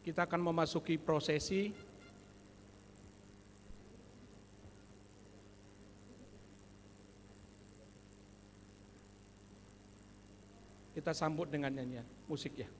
Kita akan memasuki prosesi. Kita sambut dengan nyanyian musik ya.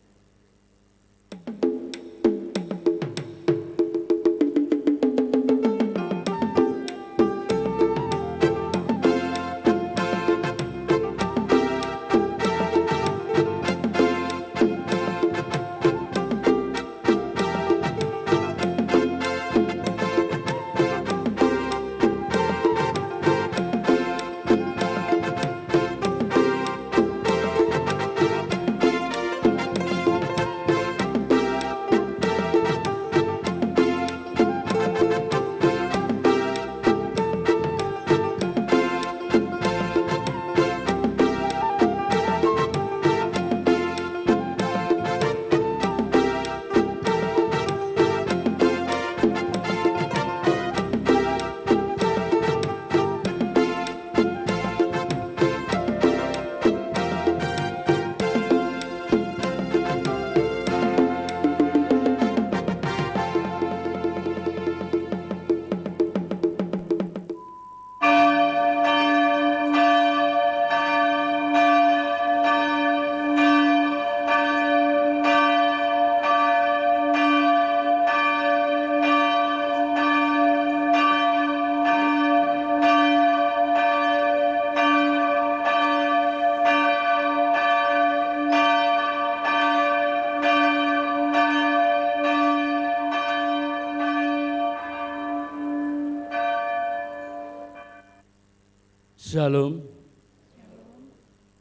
Shalom.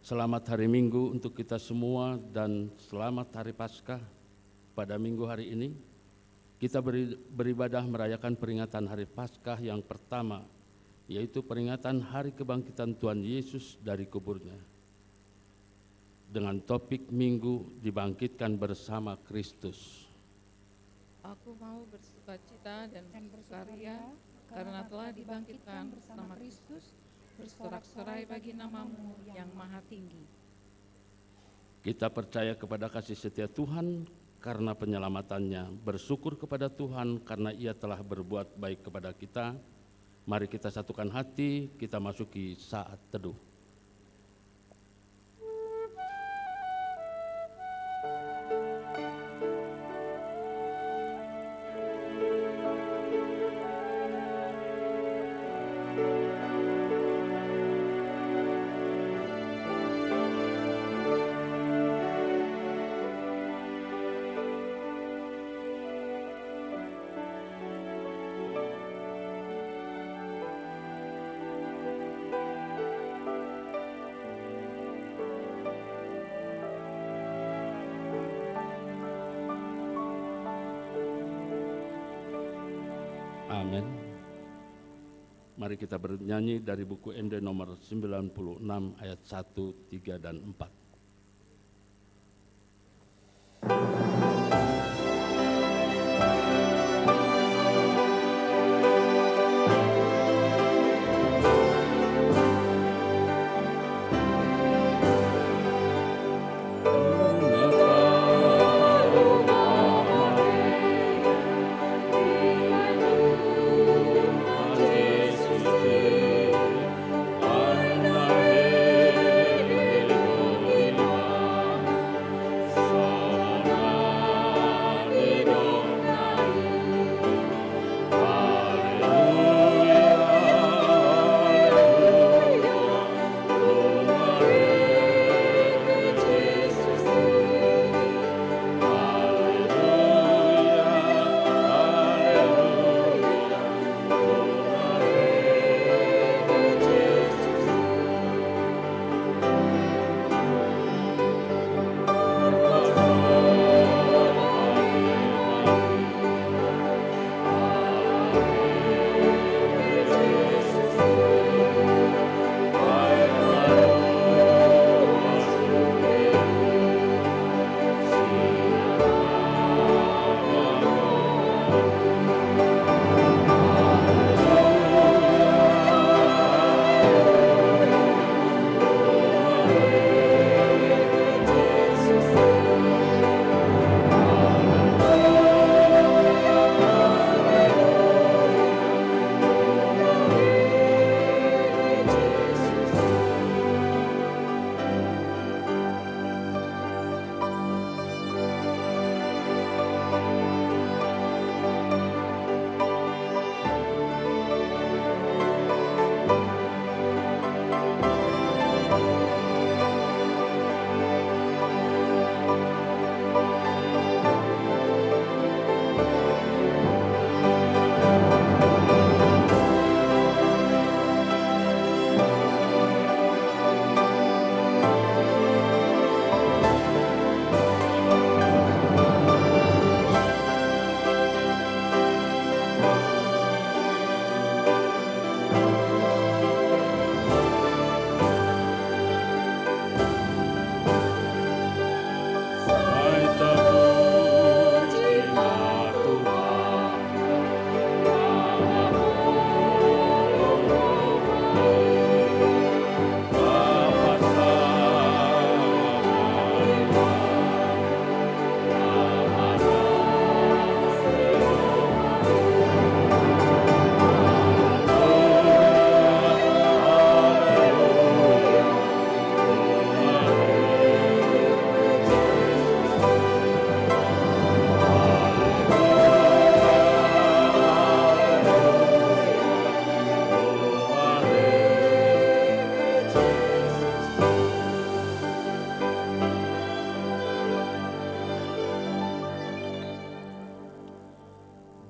Selamat hari Minggu untuk kita semua dan selamat hari Paskah. Pada minggu hari ini kita beribadah merayakan peringatan hari Paskah yang pertama, yaitu peringatan hari kebangkitan Tuhan Yesus dari kuburnya. Dengan topik Minggu dibangkitkan bersama Kristus. Aku mau bersukacita dan berkarya karena telah dibangkitkan bersama Kristus, bersorak-sorai bagi namamu yang maha tinggi. Kita percaya kepada kasih setia Tuhan karena penyelamatannya, bersyukur kepada Tuhan karena Ia telah berbuat baik kepada kita. Mari kita satukan hati, kita masuki saat teduh. Amin. Mari kita bernyanyi dari buku MD nomor 96 ayat 1, 3, dan 4. Amen.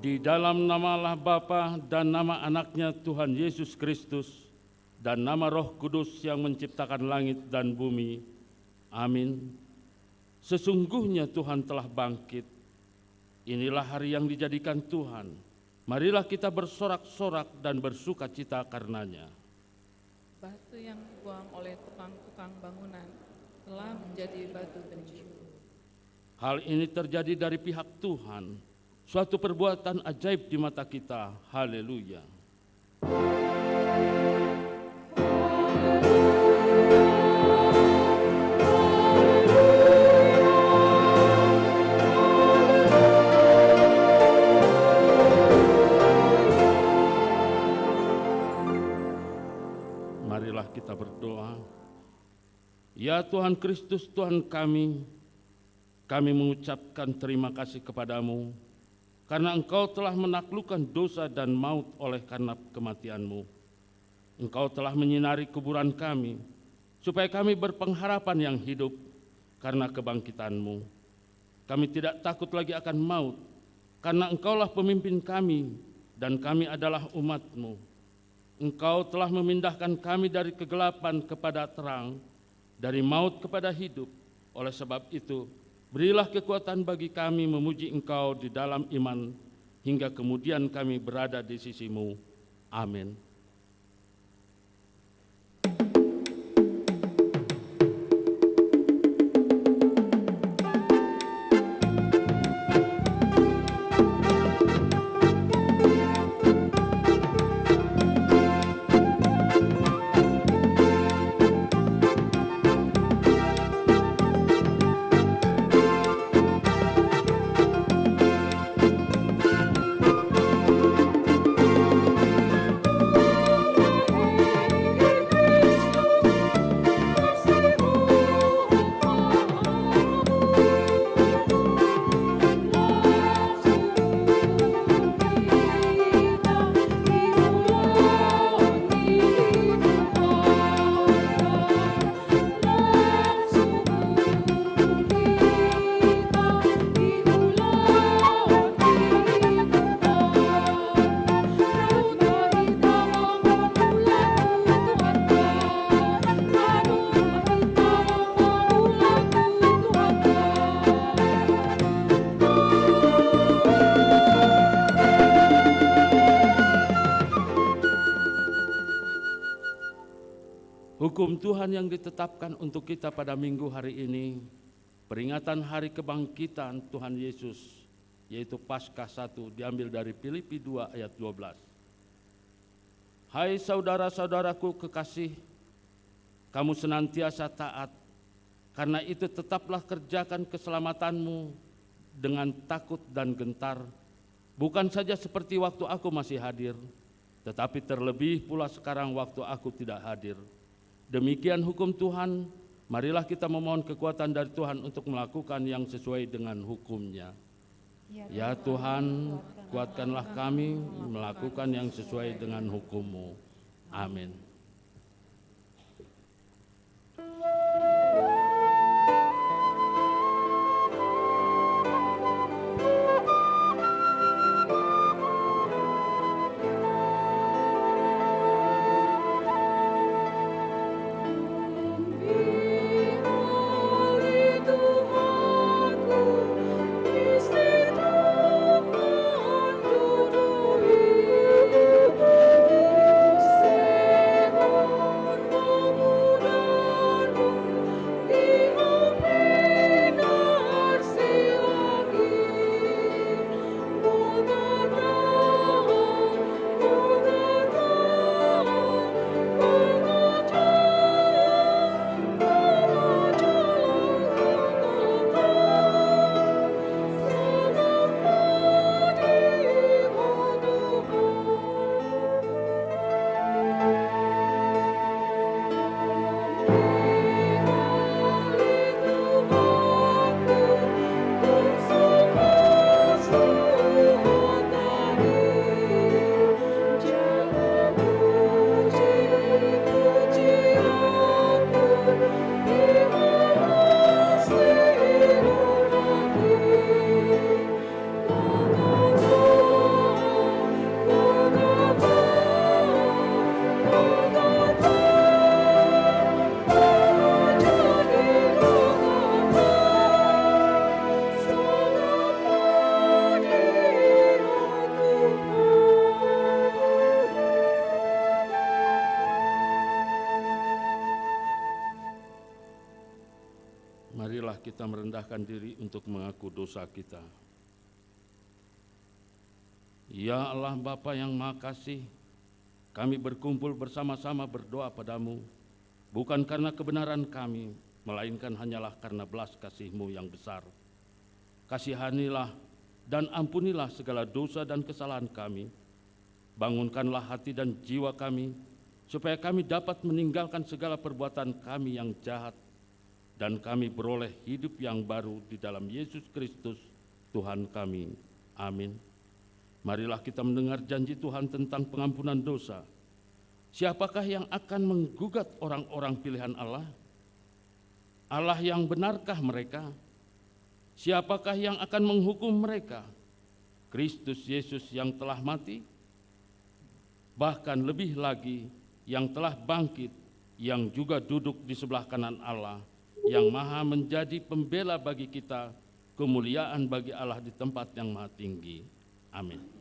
Di dalam nama Allah Bapa dan nama anaknya Tuhan Yesus Kristus dan nama Roh Kudus yang menciptakan langit dan bumi. Amin. Sesungguhnya Tuhan telah bangkit. Inilah hari yang dijadikan Tuhan. Marilah kita bersorak-sorak dan bersuka cita karenanya. Batu yang dibuang oleh tukang-tukang bangunan telah menjadi batu penjuru. Hal ini terjadi dari pihak Tuhan, suatu perbuatan ajaib di mata kita. Haleluya. Marilah kita berdoa. Ya Tuhan Kristus, Tuhan kami mengucapkan terima kasih kepadamu karena Engkau telah menaklukkan dosa dan maut oleh karena kematian-Mu. Engkau telah menyinari kuburan kami, supaya kami berpengharapan yang hidup karena kebangkitan-Mu. Kami tidak takut lagi akan maut, karena Engkaulah pemimpin kami dan kami adalah umat-Mu. Engkau telah memindahkan kami dari kegelapan kepada terang, dari maut kepada hidup. Oleh sebab itu, berilah kekuatan bagi kami memuji Engkau di dalam iman, hingga kemudian kami berada di sisi-Mu. Amin. Hukum Tuhan yang ditetapkan untuk kita pada minggu hari ini, peringatan hari kebangkitan Tuhan Yesus, yaitu Paskah 1, diambil dari Filipi 2 ayat 12. Hai saudara-saudaraku kekasih, kamu senantiasa taat, karena itu tetaplah kerjakan keselamatanmu dengan takut dan gentar, bukan saja seperti waktu aku masih hadir, tetapi terlebih pula sekarang waktu aku tidak hadir. Demikian hukum Tuhan, marilah kita memohon kekuatan dari Tuhan untuk melakukan yang sesuai dengan hukum-Nya. Ya Tuhan, kuatkanlah kami melakukan yang sesuai dengan hukum-Mu. Amin. Tuhan merendahkan diri untuk mengaku dosa kita. Ya Allah Bapa yang Maha Kasih, kami berkumpul bersama-sama berdoa padamu, bukan karena kebenaran kami, melainkan hanyalah karena belas kasih-Mu yang besar. Kasihanilah dan ampunilah segala dosa dan kesalahan kami. Bangunkanlah hati dan jiwa kami, supaya kami dapat meninggalkan segala perbuatan kami yang jahat, dan kami beroleh hidup yang baru di dalam Yesus Kristus, Tuhan kami. Amin. Marilah kita mendengar janji Tuhan tentang pengampunan dosa. Siapakah yang akan menggugat orang-orang pilihan Allah? Allah yang benarkah mereka? Siapakah yang akan menghukum mereka? Kristus Yesus yang telah mati, bahkan lebih lagi yang telah bangkit, yang juga duduk di sebelah kanan Allah, yang maha menjadi pembela bagi kita, kemuliaan bagi Allah di tempat yang maha tinggi. Amin.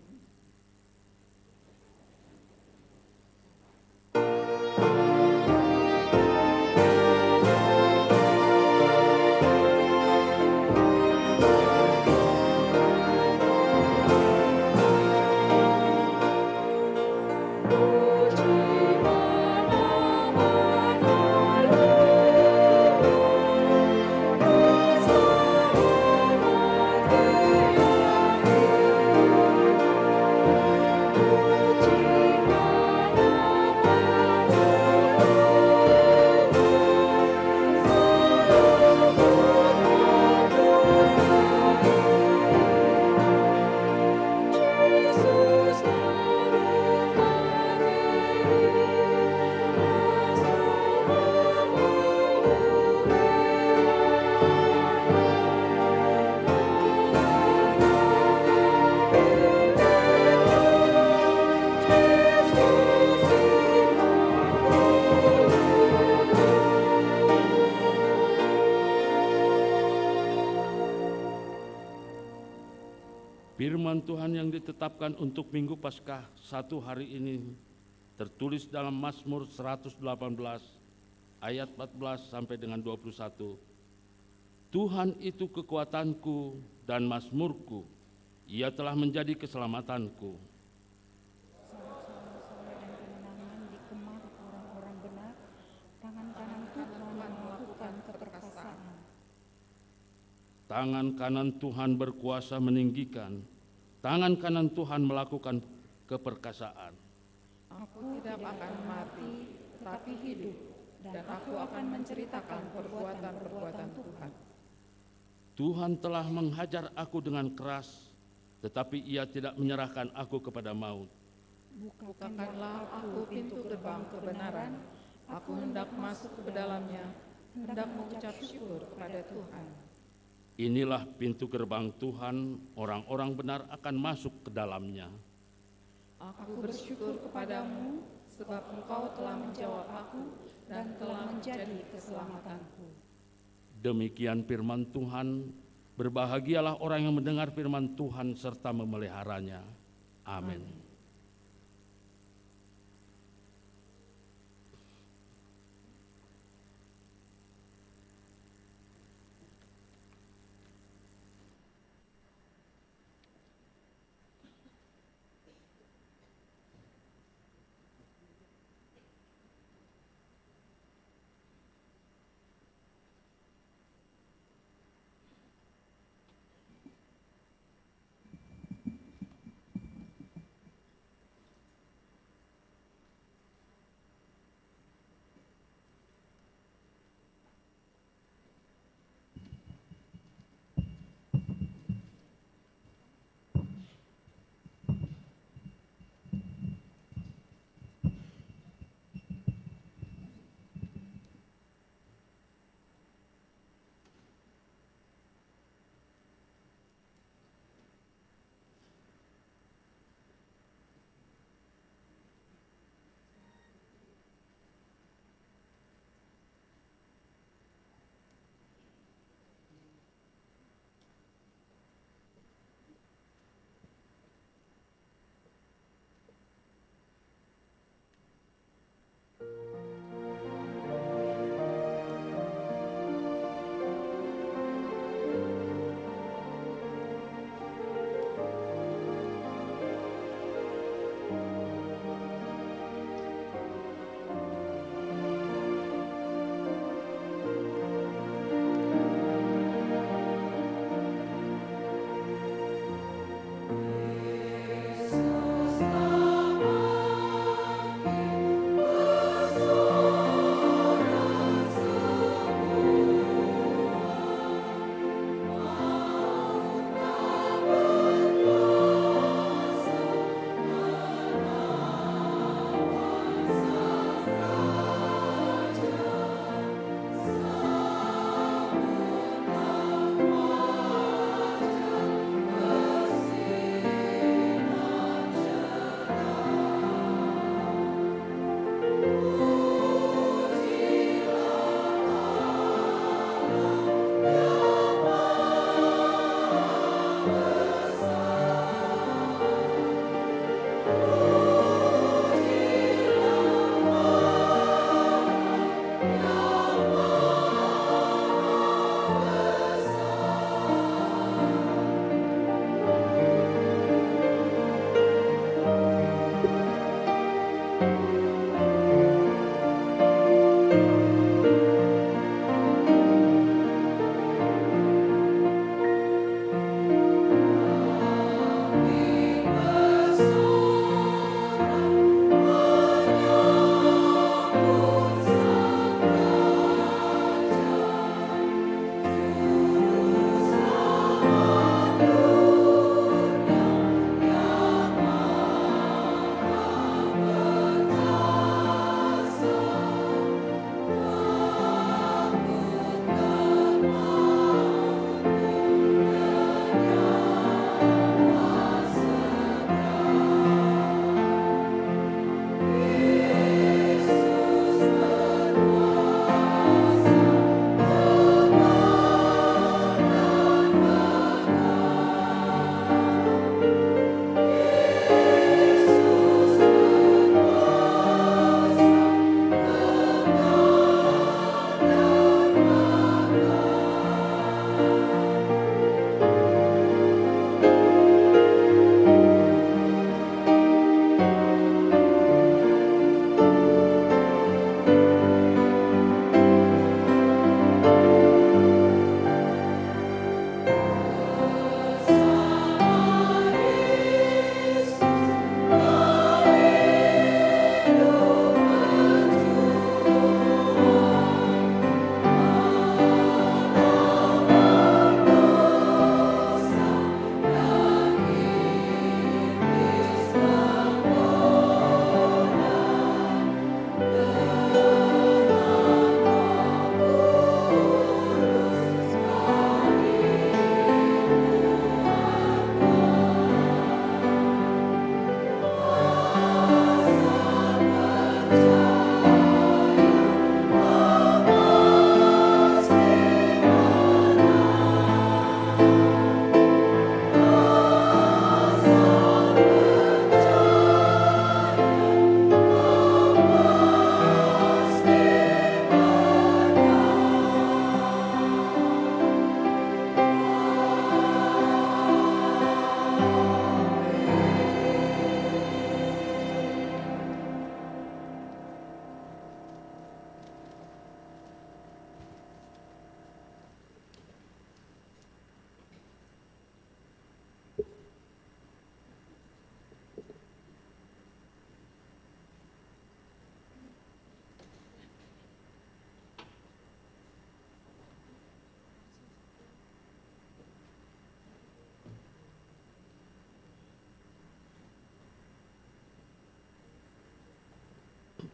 Firman Tuhan yang ditetapkan untuk Minggu Paskah satu hari ini tertulis dalam Mazmur 118 ayat 14 sampai dengan 21. Tuhan itu kekuatanku dan mazmurku, Ia telah menjadi keselamatanku. Sorak-sorai dan kemenangan di kemah orang-orang benar, tangan kanan Tuhan melakukan keperkasaan. Tangan kanan Tuhan berkuasa meninggikan, tangan kanan Tuhan melakukan keperkasaan. Aku tidak akan mati, tetapi hidup, dan aku akan menceritakan perbuatan-perbuatan Tuhan. Tuhan telah menghajar aku dengan keras, tetapi Ia tidak menyerahkan aku kepada maut. Bukakanlah aku pintu gerbang kebenaran, aku hendak masuk ke dalamnya, hendak mengucap syukur kepada Tuhan. Inilah pintu gerbang Tuhan, orang-orang benar akan masuk ke dalamnya. Aku bersyukur kepadamu, sebab Engkau telah menjawab aku dan telah menjadi keselamatanku. Demikian firman Tuhan, berbahagialah orang yang mendengar firman Tuhan serta memeliharanya. Amin.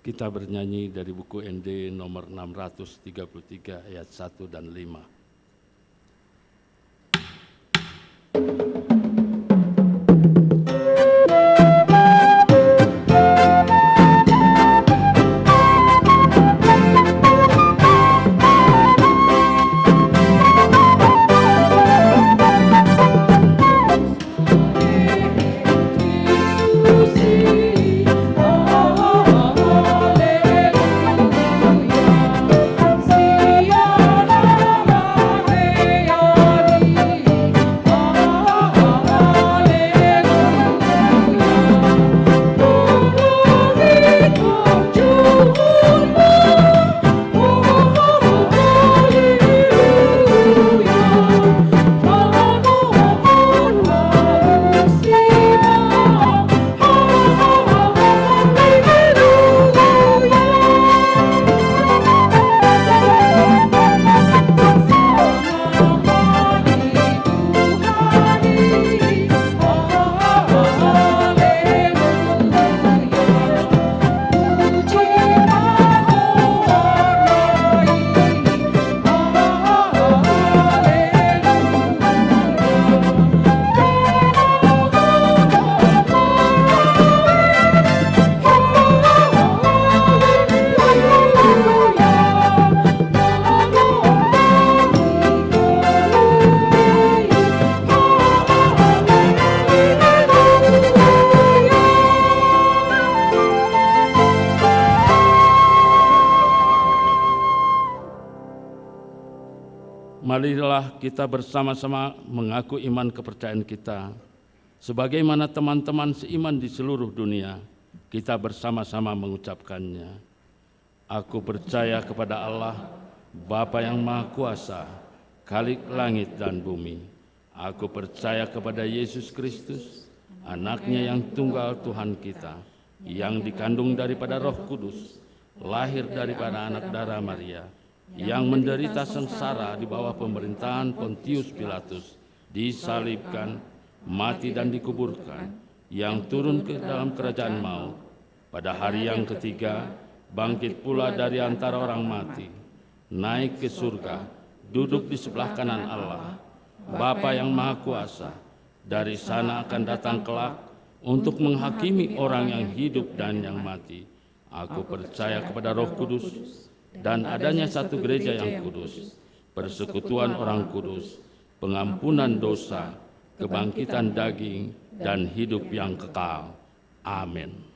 Kita bernyanyi dari buku ND nomor 633 ayat 1 dan 5. Marilah kita bersama-sama mengaku iman kepercayaan kita. Sebagaimana teman-teman seiman di seluruh dunia, kita bersama-sama mengucapkannya. Aku percaya kepada Allah, Bapa yang Maha Kuasa, Khalik langit dan bumi. Aku percaya kepada Yesus Kristus, Anaknya yang tunggal Tuhan kita, yang dikandung daripada Roh Kudus, lahir daripada anak darah Maria, yang menderita sengsara di bawah pemerintahan Pontius Pilatus, disalibkan, mati dan dikuburkan, yang turun ke dalam kerajaan maut, pada hari yang ketiga, bangkit pula dari antara orang mati, naik ke surga, duduk di sebelah kanan Allah, Bapa yang Maha Kuasa, dari sana akan datang kelak untuk menghakimi orang yang hidup dan yang mati. Aku percaya kepada Roh Kudus, dan adanya satu gereja yang kudus, persekutuan orang kudus, pengampunan dosa, kebangkitan daging, dan hidup yang kekal. Amin.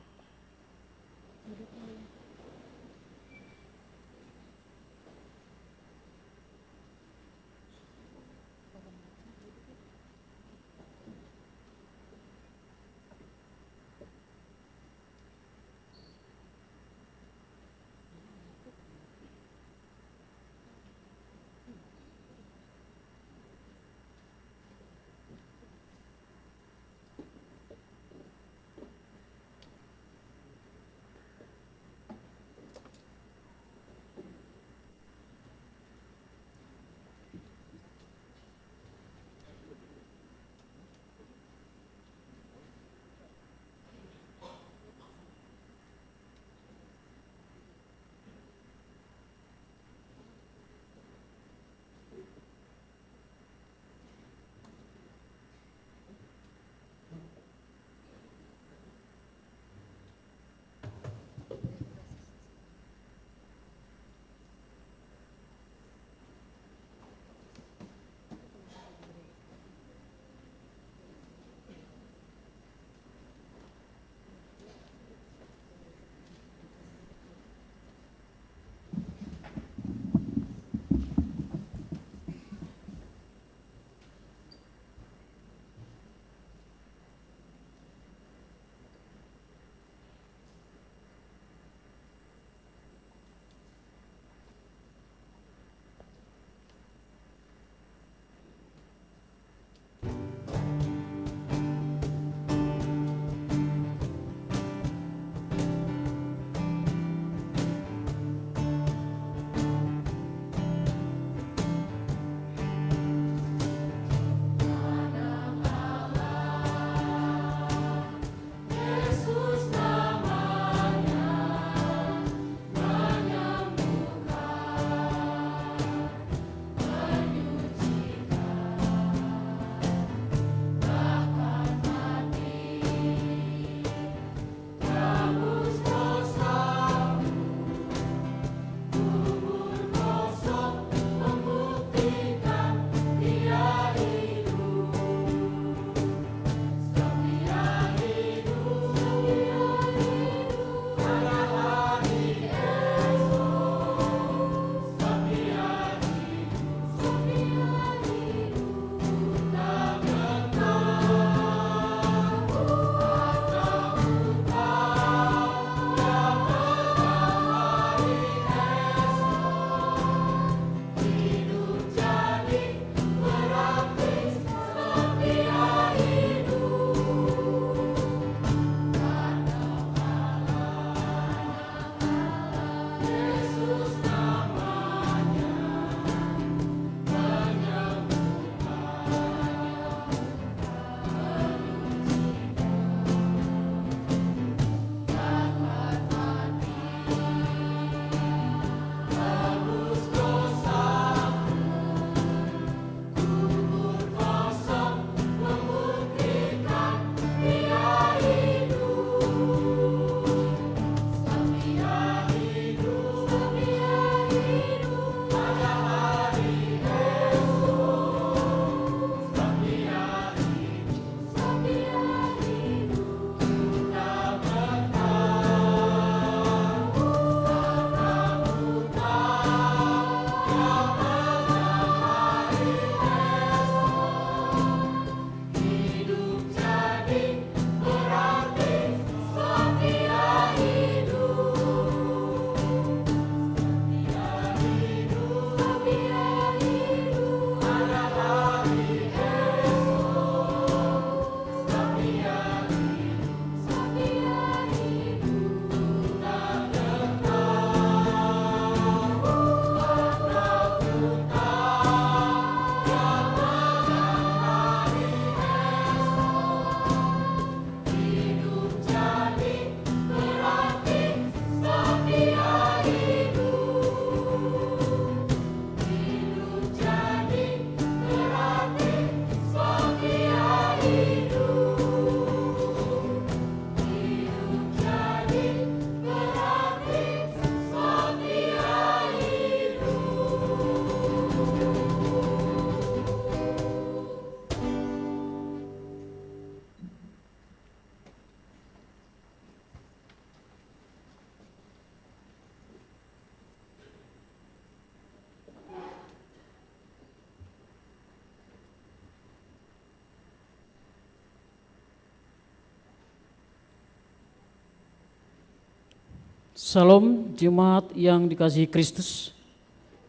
Salam jemaat yang dikasihi Kristus,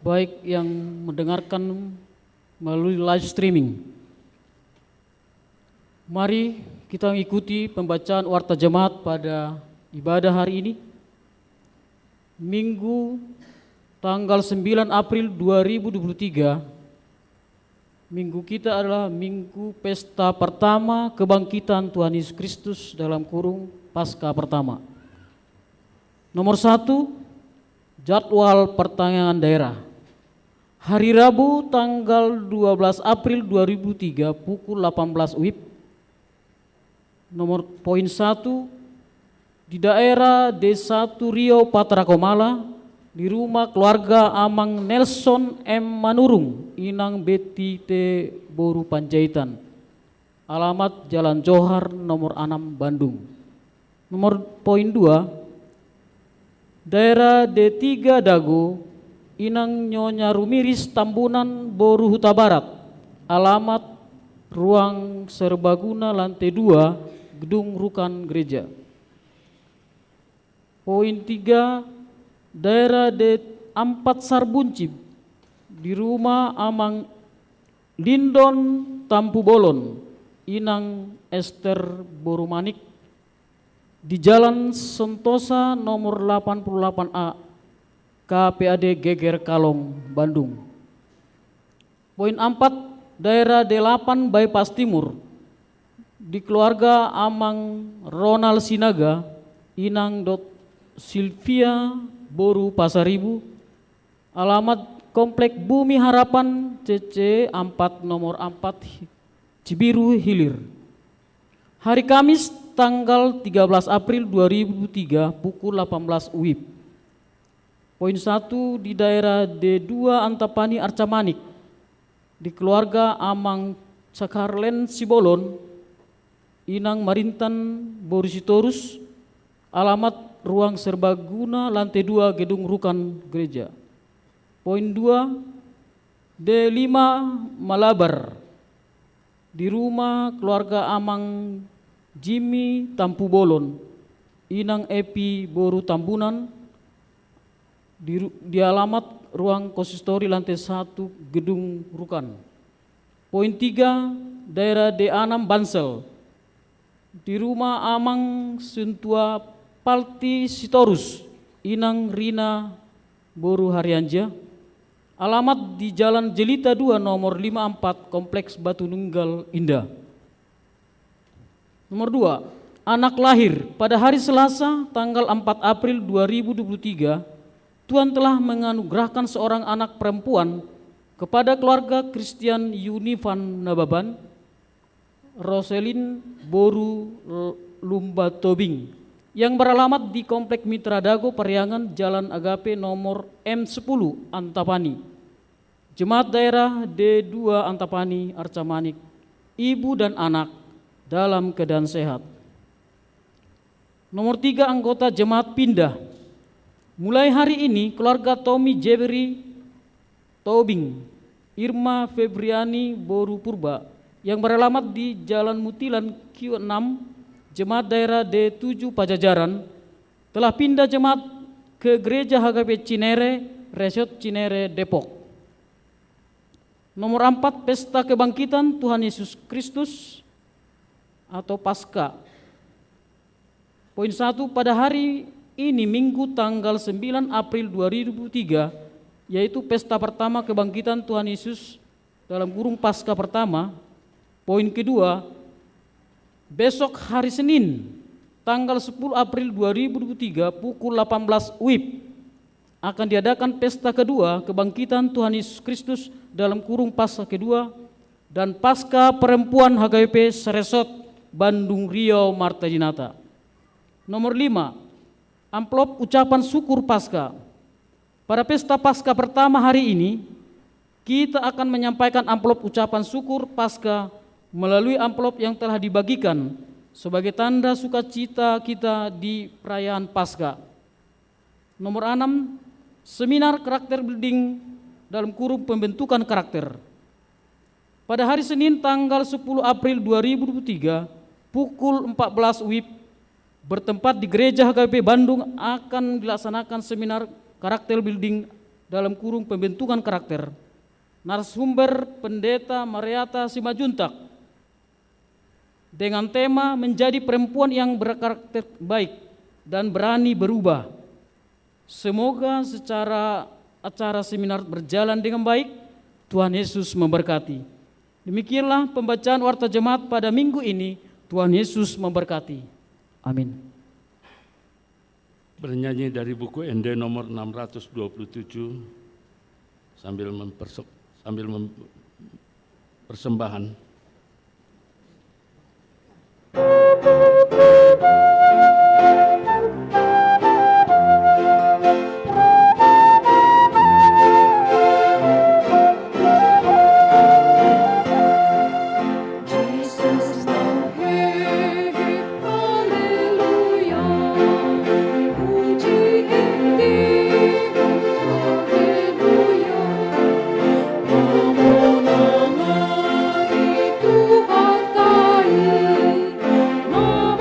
baik yang mendengarkan melalui live streaming. Mari kita mengikuti pembacaan warta jemaat pada ibadah hari ini, Minggu tanggal 9 April 2023. Minggu kita adalah Minggu Pesta Pertama Kebangkitan Tuhan Yesus Kristus dalam kurung Paskah Pertama. Nomor 1, jadwal pertanyaan daerah. Hari Rabu tanggal 12 April 2003 pukul 18 WIB. Nomor poin 1, di daerah D1 Rio Patrakomala, di rumah keluarga Amang Nelson M. Manurung, Inang Betty T. Boru Panjaitan. Alamat Jalan Johar nomor 6 Bandung. Nomor poin 2, daerah D3 Dago, Inang Nyonya Rumiris Tambunan Boru Huta Barat. Alamat ruang serbaguna lantai 2 Gedung Rukan Gereja. Poin 3, daerah D4 Sarbuncib, di rumah Amang Lindon Tampu Bolon, Inang Esther Borumanik, di Jalan Sentosa nomor 88A, KPAD Geger Kalong, Bandung. Poin 4, daerah D8 Bypass Timur, di keluarga Amang Ronald Sinaga, Inang Sylvia Boru Pasaribu. Alamat Komplek Bumi Harapan CC 4 nomor 4 Cibiru Hilir. Hari Kamis tanggal 13 April 2003 pukul 18 WIB. Poin 1, di daerah D2 Antapani Arcamanik, di keluarga Amang Sakarlen Sibolon, Inang Marintan Borusitorus. Alamat ruang serbaguna lantai 2 Gedung Rukan Gereja. Poin 2, D5 Malabar, di rumah keluarga Amang Jimmy Tampu Bolon, Inang Epi Boru Tambunan, di alamat ruang konsistori lantai 1 Gedung Rukan. Poin 3, daerah D6 Bansel, di rumah Amang Suntua Palti Sitorus, Inang Rina Boru Haryanja. Alamat di Jalan Jelita 2 nomor 54 Kompleks Batu Nunggal Indah. Nomor 2, anak lahir pada hari Selasa tanggal 4 April 2023, Tuhan telah menganugerahkan seorang anak perempuan kepada keluarga Christian Yunivan Nababan, Roselin Boru Lumba Tobing, yang beralamat di Komplek Mitra Dago Periangan Jalan Agape nomor M10 Antapani. Jemaat daerah D2 Antapani Arcamanik, ibu dan anak dalam keadaan sehat. Nomor 3, anggota jemaat pindah. Mulai hari ini keluarga Tommy Jeberi Tobing, Irma Febriani Boru Purba, yang beralamat di Jalan Mutilan Q6, jemaat daerah D7 Pajajaran, telah pindah jemaat ke Gereja HKP Cinere, Resort Cinere, Depok. Nomor 4, Pesta Kebangkitan Tuhan Yesus Kristus atau Paskah. Poin 1, pada hari ini Minggu tanggal 9 April 2003, yaitu Pesta Pertama Kebangkitan Tuhan Yesus dalam kurung Paskah Pertama. Poin kedua, besok hari Senin tanggal 10 April 2023 pukul 18 WIB akan diadakan pesta kedua kebangkitan Tuhan Yesus Kristus dalam kurung Paskah kedua dan Paskah Perempuan HKBP Seresot Bandung Riau Marta Dinata. Nomor 5, amplop ucapan syukur Paskah. Pada pesta Paskah pertama hari ini, kita akan menyampaikan amplop ucapan syukur Paskah melalui amplop yang telah dibagikan sebagai tanda sukacita kita di perayaan Paskah. Nomor 6, seminar karakter building dalam kurung pembentukan karakter. Pada hari Senin tanggal 10 April 2023 pukul 14 WIB bertempat di Gereja HKBP Bandung akan dilaksanakan seminar karakter building dalam kurung pembentukan karakter. Narasumber Pendeta Mariata Simajuntak dengan tema menjadi perempuan yang berkarakter baik dan berani berubah. Semoga secara acara seminar berjalan dengan baik. Tuhan Yesus memberkati. Demikianlah pembacaan warta jemaat pada minggu ini. Tuhan Yesus memberkati. Amin. Bernyanyi dari buku ND nomor 627 sambil persembahan. Nama itu hargai, nama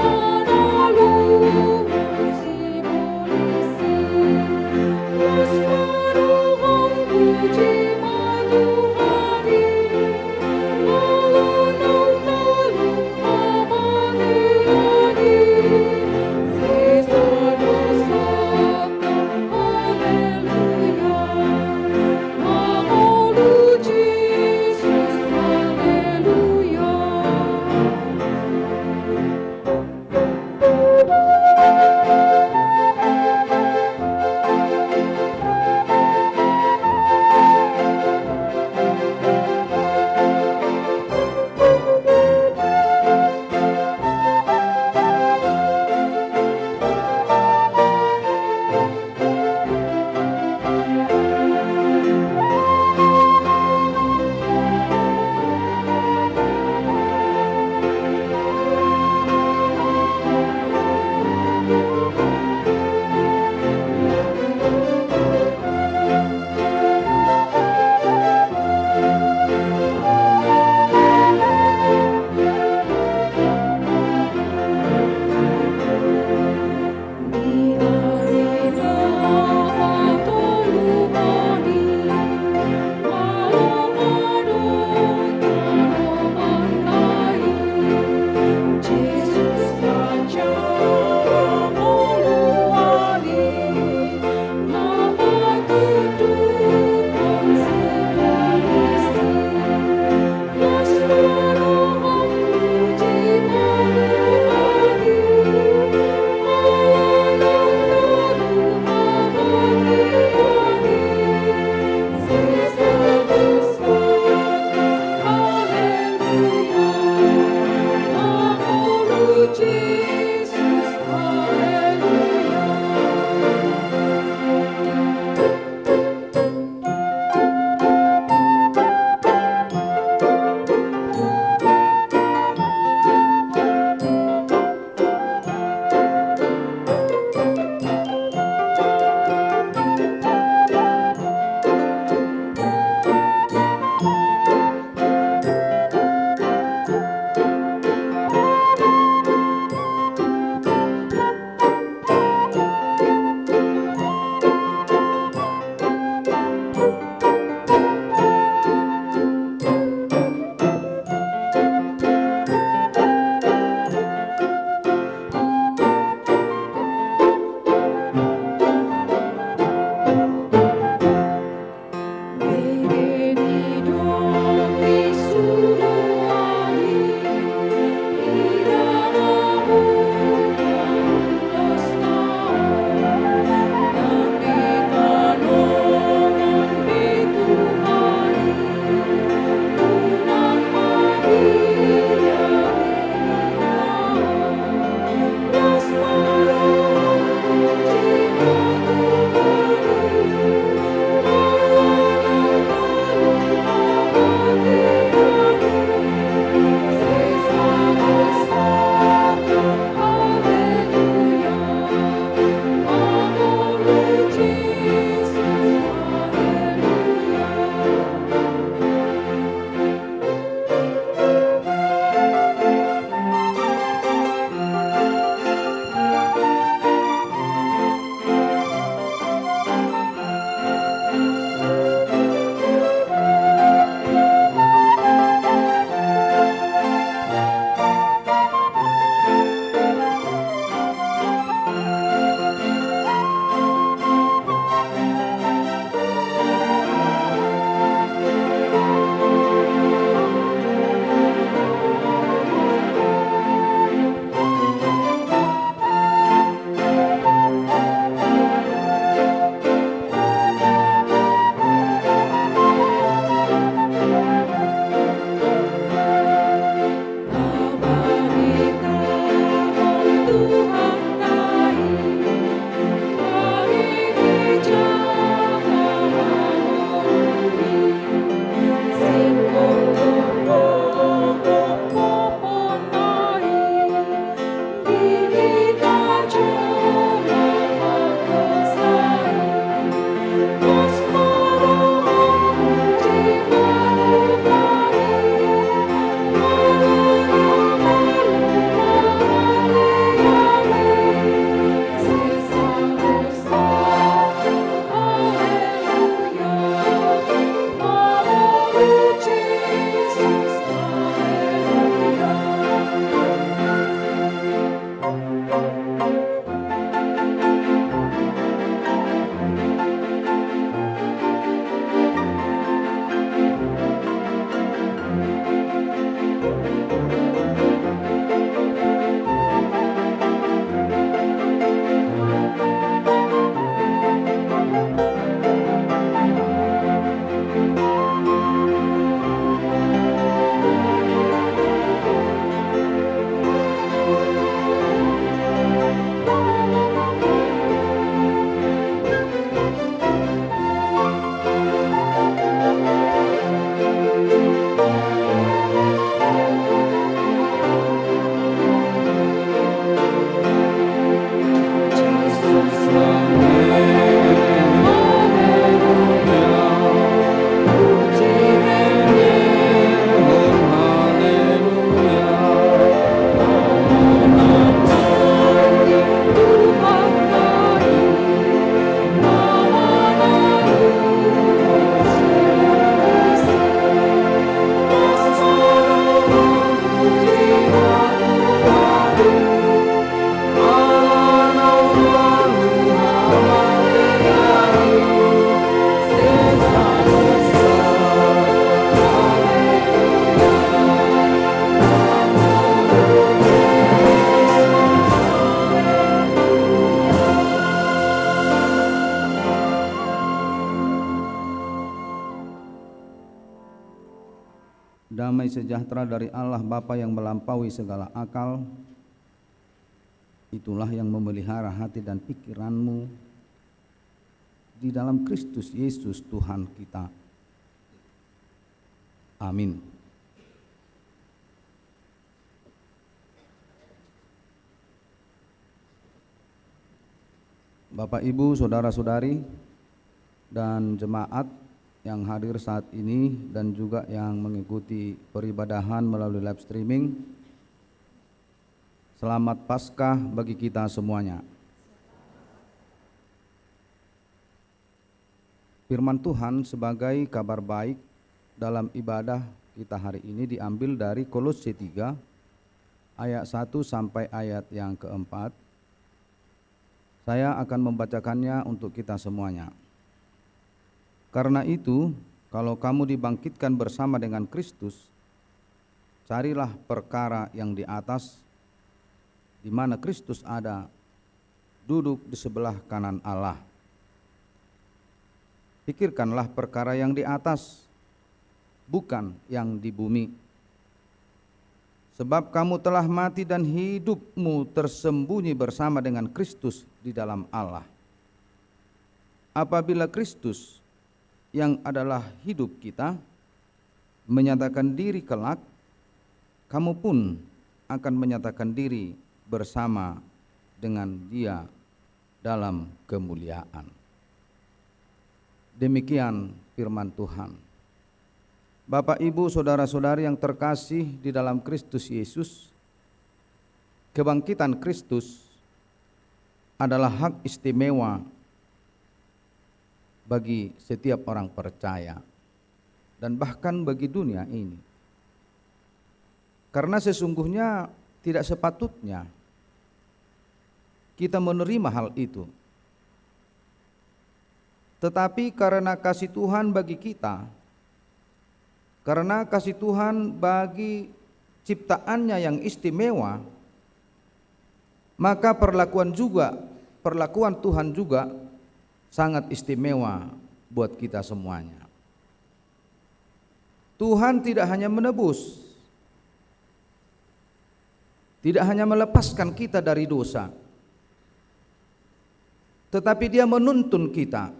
damai sejahtera dari Allah Bapa yang melampaui segala akal, itulah yang memelihara hati dan pikiranmu di dalam Kristus Yesus Tuhan kita. Amin. Bapak, Ibu, saudara-saudari, dan jemaat yang hadir saat ini dan juga yang mengikuti peribadahan melalui live streaming, selamat Paskah bagi kita semuanya. Firman Tuhan sebagai kabar baik dalam ibadah kita hari ini diambil dari Kolose 3 ayat 1 sampai ayat yang keempat. Saya akan membacakannya untuk kita semuanya. Karena itu, kalau kamu dibangkitkan bersama dengan Kristus, carilah perkara yang di atas, di mana Kristus ada, duduk di sebelah kanan Allah. Pikirkanlah perkara yang di atas, bukan yang di bumi. Sebab kamu telah mati dan hidupmu tersembunyi bersama dengan Kristus di dalam Allah. Apabila Kristus yang adalah hidup kita menyatakan diri kelak, kamu pun akan menyatakan diri bersama dengan Dia dalam kemuliaan. Demikian firman Tuhan. Bapak, Ibu, saudara-saudari yang terkasih di dalam Kristus Yesus, kebangkitan Kristus adalah hak istimewa bagi setiap orang percaya dan bahkan bagi dunia ini. Karena sesungguhnya tidak sepatutnya kita menerima hal itu. Tetapi karena kasih Tuhan bagi kita, karena kasih Tuhan bagi ciptaannya yang istimewa, maka perlakuan Tuhan juga sangat istimewa buat kita semuanya. Tuhan tidak hanya menebus, tidak hanya melepaskan kita dari dosa, tetapi Dia menuntun kita,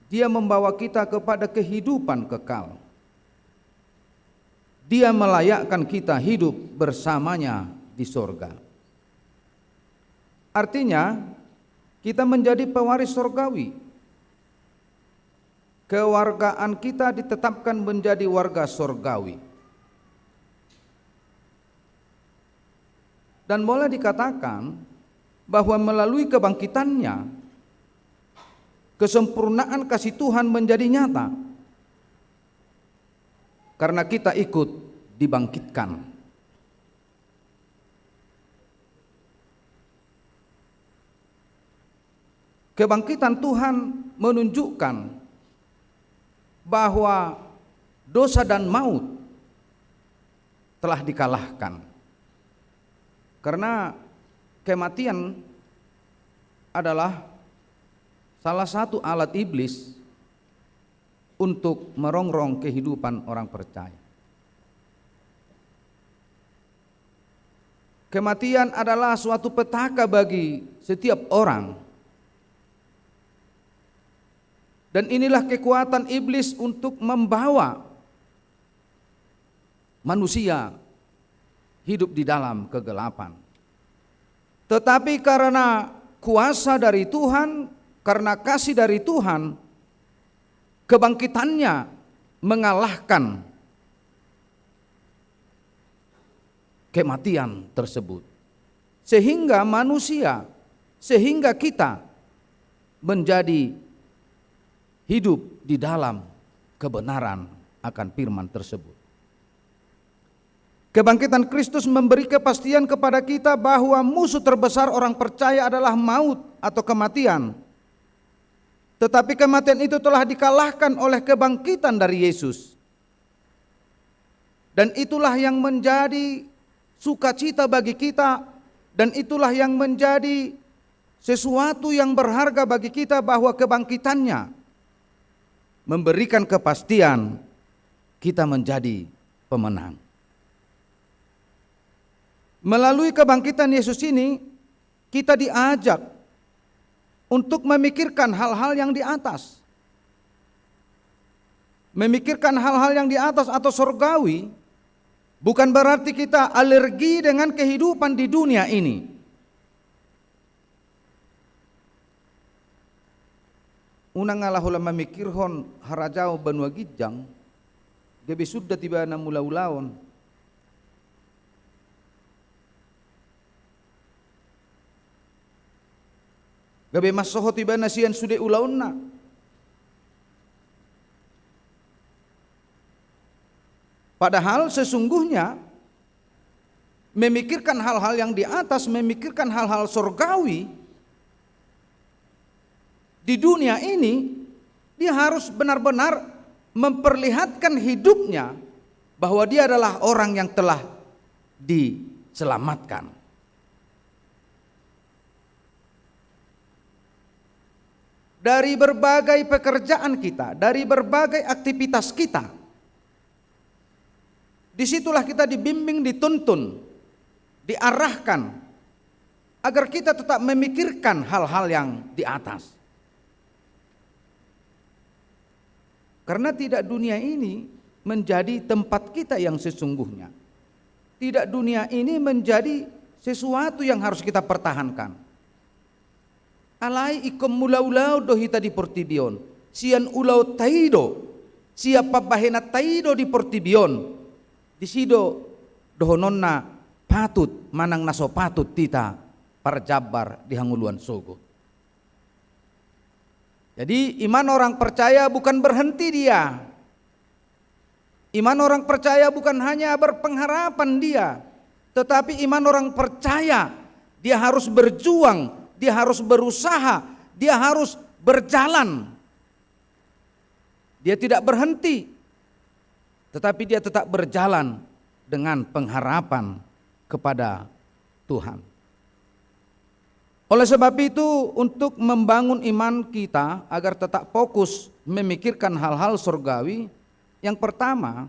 Dia membawa kita kepada kehidupan kekal. Dia melayakkan kita hidup bersamanya di sorga. Artinya, kita menjadi pewaris sorgawi. Kewargaan kita ditetapkan menjadi warga sorgawi. Dan boleh dikatakan bahwa melalui kebangkitannya, kesempurnaan kasih Tuhan menjadi nyata. Karena kita ikut dibangkitkan. Kebangkitan Tuhan menunjukkan bahwa dosa dan maut telah dikalahkan. Karena kematian adalah salah satu alat iblis untuk merongrong kehidupan orang percaya. Kematian adalah suatu petaka bagi setiap orang. Dan inilah kekuatan iblis untuk membawa manusia hidup di dalam kegelapan. Tetapi karena kuasa dari Tuhan, karena kasih dari Tuhan, kebangkitannya mengalahkan kematian tersebut. Sehingga manusia, sehingga kita menjadi hidup di dalam kebenaran akan firman tersebut. Kebangkitan Kristus memberi kepastian kepada kita bahwa musuh terbesar orang percaya adalah maut atau kematian. Tetapi kematian itu telah dikalahkan oleh kebangkitan dari Yesus. Dan itulah yang menjadi sukacita bagi kita, dan itulah yang menjadi sesuatu yang berharga bagi kita, bahwa kebangkitannya memberikan kepastian kita menjadi pemenang. Melalui kebangkitan Yesus ini, kita diajak untuk memikirkan hal-hal yang di atas. Memikirkan hal-hal yang di atas atau surgawi bukan berarti kita alergi dengan kehidupan di dunia ini. Unang alahula memikirhon harajao banua gijang, gabi sudah tiba na mula-ulaon. Gabi masoho tiba na siyan sude ulaon na. Padahal sesungguhnya memikirkan hal-hal yang di atas, memikirkan hal-hal surgawi di dunia ini, dia harus benar-benar memperlihatkan hidupnya bahwa dia adalah orang yang telah diselamatkan. Dari berbagai pekerjaan kita, dari berbagai aktivitas kita, disitulah kita dibimbing, dituntun, diarahkan agar kita tetap memikirkan hal-hal yang di atas. Karena tidak dunia ini menjadi tempat kita yang sesungguhnya. Tidak dunia ini menjadi sesuatu yang harus kita pertahankan. Alai ikom mulau-lau dohita di portibion, sian ulau taido, siapa bahena taido di portibion. Di sido dohononna patut manang naso patut tita parjabar di hanguluan sogo. Jadi iman orang percaya bukan berhenti dia. Iman orang percaya bukan hanya berpengharapan dia, tetapi iman orang percaya dia harus berjuang, dia harus berusaha, dia harus berjalan. Dia tidak berhenti, tetapi dia tetap berjalan dengan pengharapan kepada Tuhan. Oleh sebab itu, untuk membangun iman kita agar tetap fokus memikirkan hal-hal surgawi, yang pertama,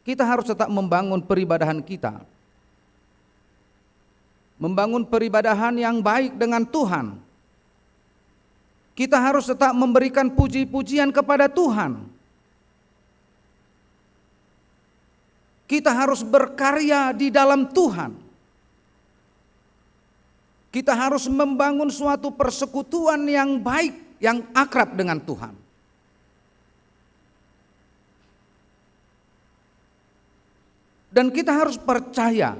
kita harus tetap membangun peribadahan kita. Membangun peribadahan yang baik dengan Tuhan. Kita harus tetap memberikan puji-pujian kepada Tuhan. Kita harus berkarya di dalam Tuhan. Kita harus membangun suatu persekutuan yang baik, yang akrab dengan Tuhan. Dan kita harus percaya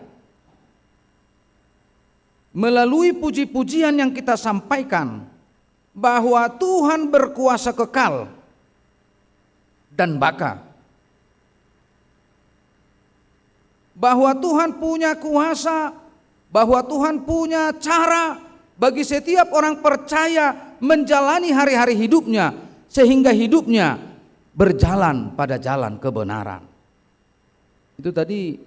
melalui puji-pujian yang kita sampaikan bahwa Tuhan berkuasa kekal dan baka. Bahwa Tuhan punya kuasa, bahwa Tuhan punya cara bagi setiap orang percaya menjalani hari-hari hidupnya sehingga hidupnya berjalan pada jalan kebenaran. Itu tadi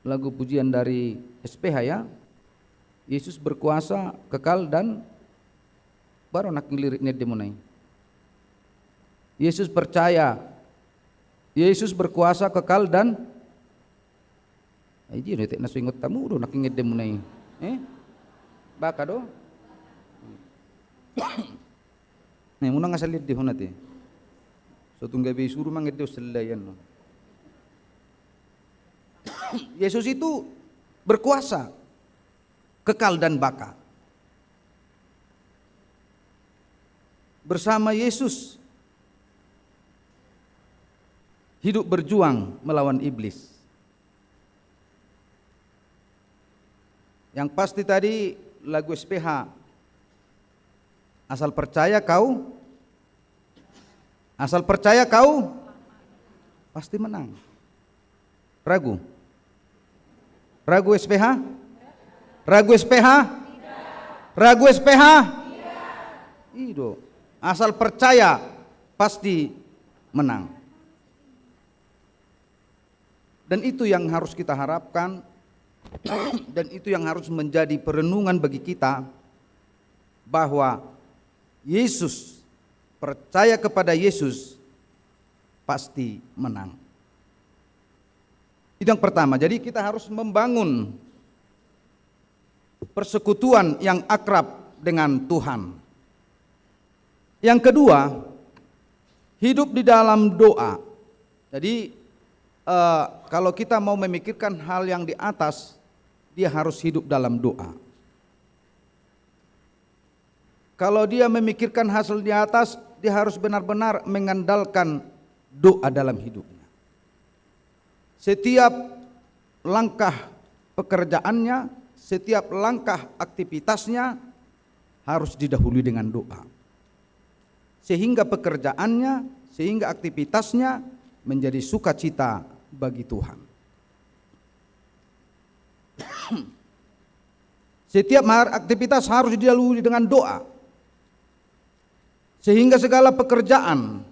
lagu pujian dari SPH ya. Yesus berkuasa, kekal dan baru nak liriknya demonai. Yesus percaya, Yesus berkuasa, kekal dan ay di nek nasu ingot tamu do nakinged demonai. Baka do. Nih muna nga salit di honate. So tung gabi suru manged do selayan no. Yesus itu berkuasa, kekal dan baka. Bersama Yesus hidup berjuang melawan iblis. Yang pasti tadi lagu SPH, asal percaya kau pasti menang. Ragu? Ragu SPH? Ragu SPH? Ragu SPH? Itu. Asal percaya pasti menang. Dan itu yang harus kita harapkan. Dan itu yang harus menjadi perenungan bagi kita, bahwa Yesus, percaya kepada Yesus pasti menang. Itu yang pertama. Jadi kita harus membangun persekutuan yang akrab dengan Tuhan. Yang kedua, hidup di dalam doa. Jadi kalau kita mau memikirkan hal yang di atas, dia harus hidup dalam doa. Kalau dia memikirkan hasil di atas, dia harus benar-benar mengandalkan doa dalam hidupnya. Setiap langkah pekerjaannya, setiap langkah aktivitasnya harus didahului dengan doa. Sehingga pekerjaannya, sehingga aktivitasnya menjadi sukacita bagi Tuhan. Setiap aktivitas harus didahului dengan doa. Sehingga segala pekerjaan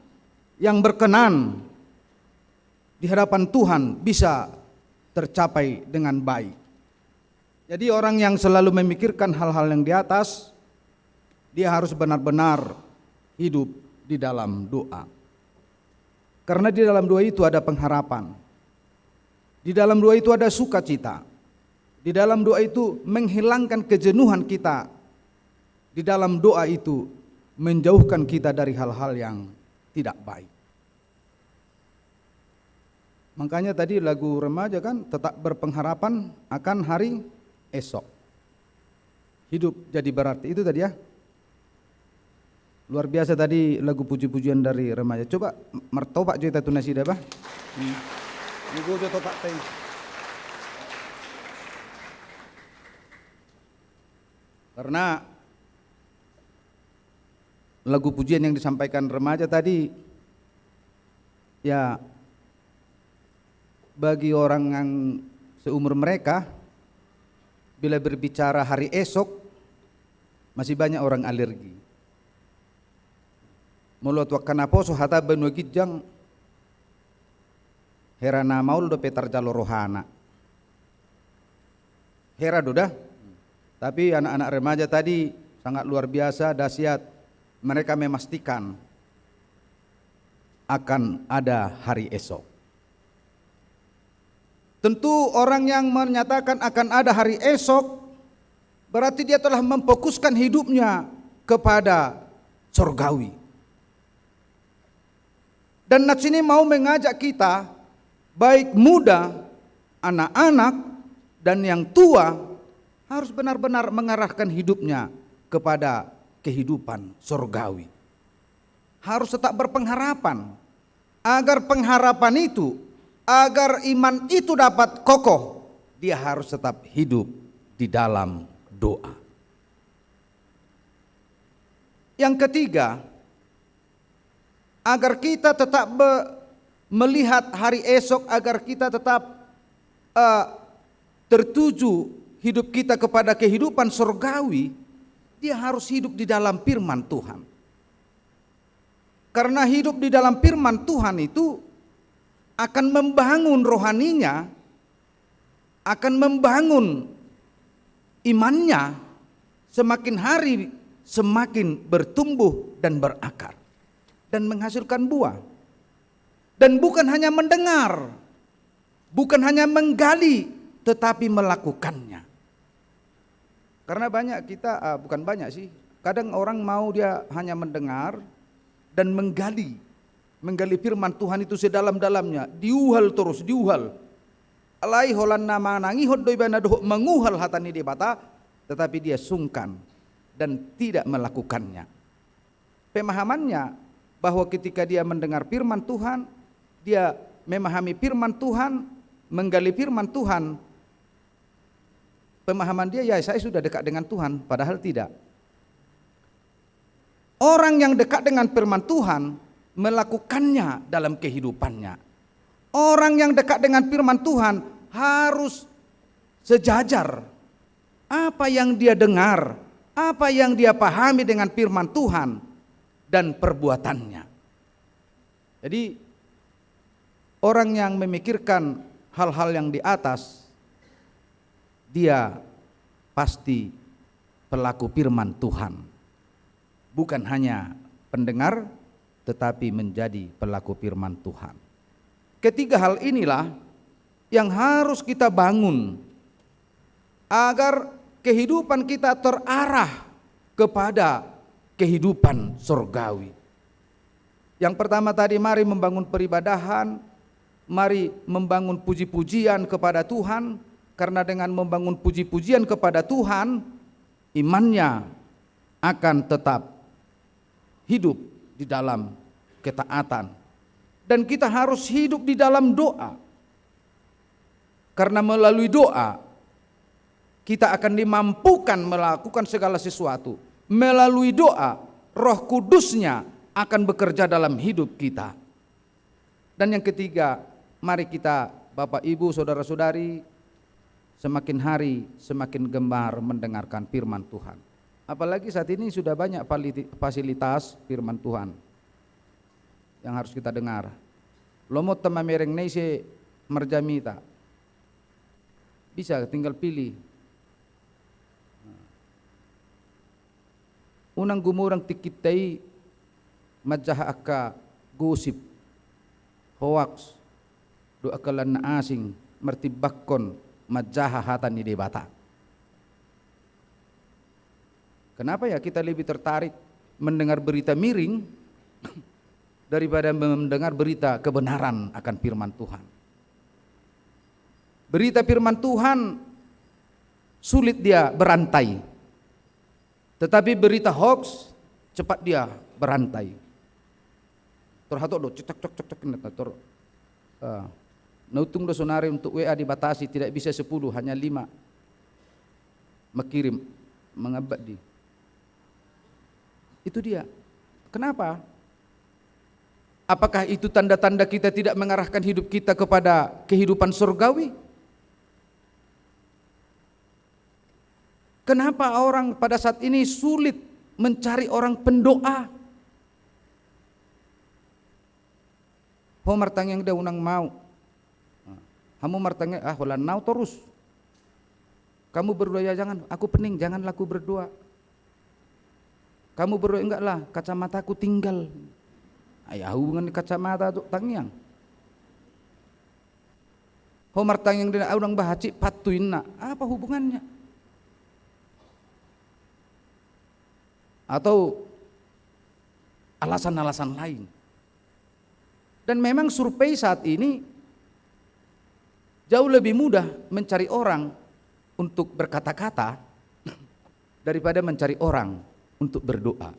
yang berkenan di hadapan Tuhan bisa tercapai dengan baik. Jadi orang yang selalu memikirkan hal-hal yang di atas, dia harus benar-benar hidup di dalam doa. Karena di dalam doa itu ada pengharapan. Di dalam doa itu ada sukacita. Di dalam doa itu menghilangkan kejenuhan kita. Di dalam doa itu menjauhkan kita dari hal-hal yang tidak baik. Makanya tadi lagu remaja kan, tetap berpengharapan akan hari esok. Hidup jadi berarti, itu tadi ya. Luar biasa tadi lagu puji-pujian dari remaja. Coba martoba cerita tunasi dah bah. Ini gue udah topak teh. Karena lagu pujian yang disampaikan remaja tadi, ya bagi orang yang seumur mereka, bila berbicara hari esok, masih banyak orang alergi. Mulut wakana poso hata benua gijang, herana maul do petar jalo rohana. Hera dodah, tapi anak-anak remaja tadi sangat luar biasa, dahsyat. Mereka memastikan akan ada hari esok. Tentu orang yang menyatakan akan ada hari esok, berarti dia telah memfokuskan hidupnya kepada surgawi. Dan nats ini mau mengajak kita, baik muda, anak-anak, dan yang tua, harus benar-benar mengarahkan hidupnya kepada kehidupan surgawi. Harus tetap berpengharapan, agar pengharapan itu, agar iman itu dapat kokoh, dia harus tetap hidup di dalam doa. Yang ketiga, agar kita tetap melihat hari esok, agar kita tetap tertuju hidup kita kepada kehidupan surgawi, dia harus hidup di dalam firman Tuhan. Karena hidup di dalam firman Tuhan itu akan membangun rohaninya, akan membangun imannya, semakin hari semakin bertumbuh dan berakar dan menghasilkan buah. Dan bukan hanya mendengar, bukan hanya menggali, tetapi melakukannya. Karena banyak kita, bukan banyak sih, kadang orang mau dia hanya mendengar dan menggali firman Tuhan itu sedalam-dalamnya, diuhal terus, diuhal. Alai holan nama nangihot doi banadoh menguhal hatani di bata, tetapi dia sungkan dan tidak melakukannya. Pemahamannya bahwa ketika dia mendengar firman Tuhan, dia memahami firman Tuhan, menggali firman Tuhan, pemahaman dia, ya saya sudah dekat dengan Tuhan, padahal tidak. Orang yang dekat dengan firman Tuhan melakukannya dalam kehidupannya. Orang yang dekat dengan firman Tuhan harus sejajar. Apa yang dia dengar, apa yang dia pahami dengan firman Tuhan dan perbuatannya. Jadi orang yang memikirkan hal-hal yang di atas, dia pasti pelaku firman Tuhan. Bukan hanya pendengar, tetapi menjadi pelaku firman Tuhan. Ketiga hal inilah yang harus kita bangun agar kehidupan kita terarah kepada kehidupan surgawi. Yang pertama tadi, mari membangun peribadahan, mari membangun puji-pujian kepada Tuhan, karena dengan membangun puji-pujian kepada Tuhan, imannya akan tetap hidup di dalam ketaatan. Dan kita harus hidup di dalam doa, karena melalui doa kita akan dimampukan melakukan segala sesuatu. Melalui doa, Roh Kudusnya akan bekerja dalam hidup kita. Dan yang ketiga, mari kita, Bapak Ibu, saudara-saudari, semakin hari semakin gemar mendengarkan firman Tuhan. Apalagi saat ini sudah banyak fasilitas firman Tuhan yang harus kita dengar. Lomot tema mereng neise merjamita. Bisa tinggal pilih. Unang gumurang tikitai majah akka gosip hoax do akalan na asing mertibakkon majaha hatan ni debata. Kenapa ya kita lebih tertarik mendengar berita miring daripada mendengar berita kebenaran akan firman Tuhan? Berita firman Tuhan sulit dia berantai, tetapi berita hoax cepat dia berantai. Terhatok do cetak cek cek cek nautung do sonari untuk WA dibatasi, tidak bisa 10, hanya 5 mengirim mengabdi. Itu dia. Kenapa? Apakah itu tanda-tanda kita tidak mengarahkan hidup kita kepada kehidupan surgawi? Kenapa orang pada saat ini sulit mencari orang pendoa? Ho martangeng dia unang mau. Kamu martangeng holan nau terus. Kamu berdoa ya jangan, aku pening, janganlah aku berdoa. Kamu berdoa enggaklah, kacamataku tinggal. Ayah hubungan kacamata tuh tangyang. Ho martangeng dia unang bahaci patuinna. Apa hubungannya? Atau alasan-alasan lain. Dan memang survei saat ini jauh lebih mudah mencari orang untuk berkata-kata daripada mencari orang untuk berdoa.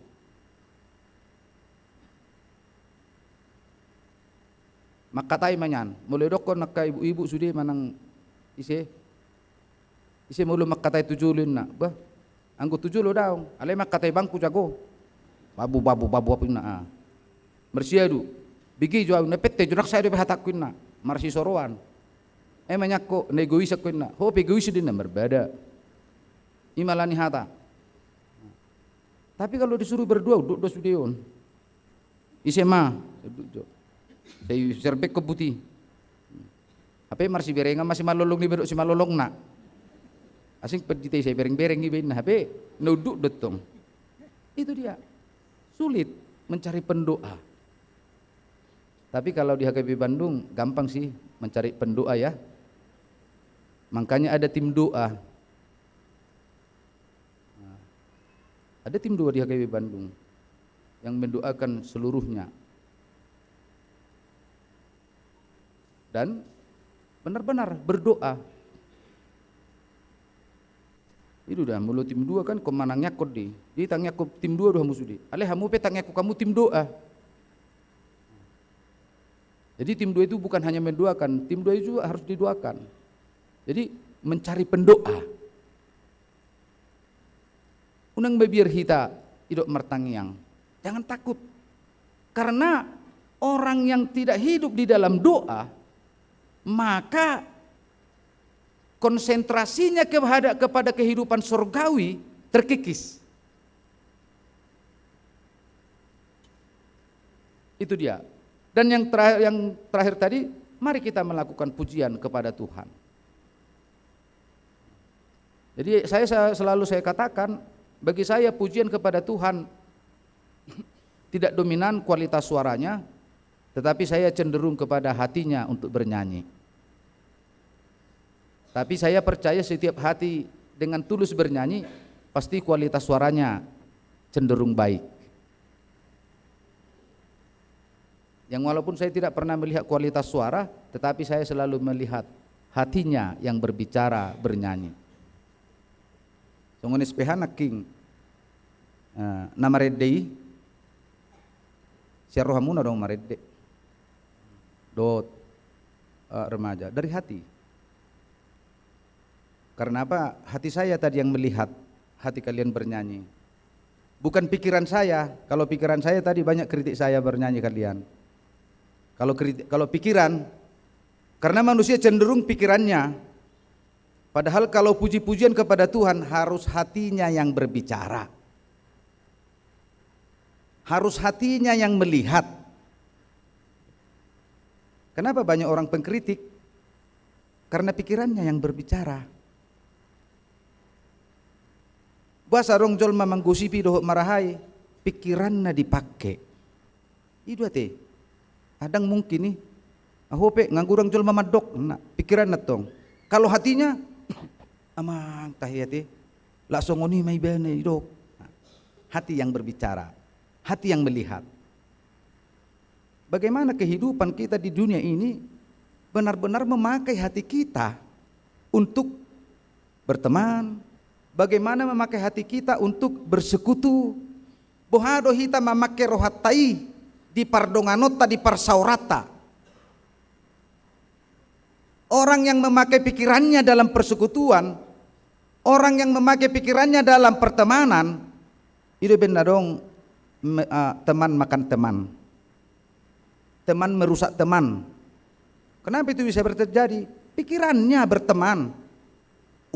Makatai manyan, mulai dokon nak ibu-ibu sudi manang ise mulu makatai tujulin na, bah. Anggo 7 lo daw, alay makatay bangku jago. Babu apa na. Mersiadu, bigi jauh nepete jurak saya hatak kuin na. Marsi soroan. Manyako negoisa kuin na. Ho pegoisa din na berbeda. Imalani hata. Tapi kalau disuruh berdua, duduk sudion. Isema, duduk. Dari serbek ke putih. Apa marsi berenga masih malolong ni beruk si malolong na. Asing pedite saya bereng-bereng ni ben HP nuduk detong. Itu dia. Sulit mencari pendoa. Tapi kalau di HKBP Bandung gampang sih mencari pendoa ya. Makanya ada tim doa. Ada tim doa di HKBP Bandung yang mendoakan seluruhnya. Dan benar-benar berdoa. Itu dah mulu tim 2 kan komanang nyakot di. Dia tang nyakot tim 2 doh musudi. Ale hamu pe tang nyakot kamu tim doa. Jadi tim 2 itu bukan hanya mendoakan, tim 2 itu juga harus didoakan. Jadi mencari pendoa. Unang bebir hita idok mertangiang. Jangan takut. Karena orang yang tidak hidup di dalam doa, maka konsentrasinya kepada kehidupan surgawi terkikis. Itu dia. Dan yang terakhir tadi, mari kita melakukan pujian kepada Tuhan. Jadi selalu saya katakan, bagi saya pujian kepada Tuhan tidak dominan kualitas suaranya, tetapi saya cenderung kepada hatinya untuk bernyanyi. Tapi saya percaya setiap hati dengan tulus bernyanyi, pasti kualitas suaranya cenderung baik. Yang walaupun saya tidak pernah melihat kualitas suara, tetapi saya selalu melihat hatinya yang berbicara, bernyanyi. Songonis pehana king nama redei siar rohamuna dong maredde dot remaja dari hati. Karena apa? Hati saya tadi yang melihat hati kalian bernyanyi, bukan pikiran saya. Kalau pikiran saya tadi banyak kritik saya bernyanyi kalian. Kalau pikiran, karena manusia cenderung pikirannya. Padahal kalau puji-pujian kepada Tuhan harus hatinya yang berbicara. Harus hatinya yang melihat. Kenapa banyak orang pengkritik? Karena pikirannya yang berbicara. Bahasa rong jolma manggosipi dohok marahai, pikirannya dipakai. Itu ate. Adang mungkin nih, ahope ngangurang jolma madok, nah, pikiran natong. Kalau hatinya, amang tahiyati, laksongoni may bene idok. Hati yang berbicara, hati yang melihat. Bagaimana kehidupan kita di dunia ini benar-benar memakai hati kita untuk berteman, bagaimana memakai hati kita untuk bersekutu. Bohado hita memakai rohatai di pardonganota di parsaurata. Orang yang memakai pikirannya dalam persekutuan, orang yang memakai pikirannya dalam pertemanan, itu benar dong, teman makan teman, teman merusak teman. Kenapa itu bisa terjadi? Pikirannya berteman,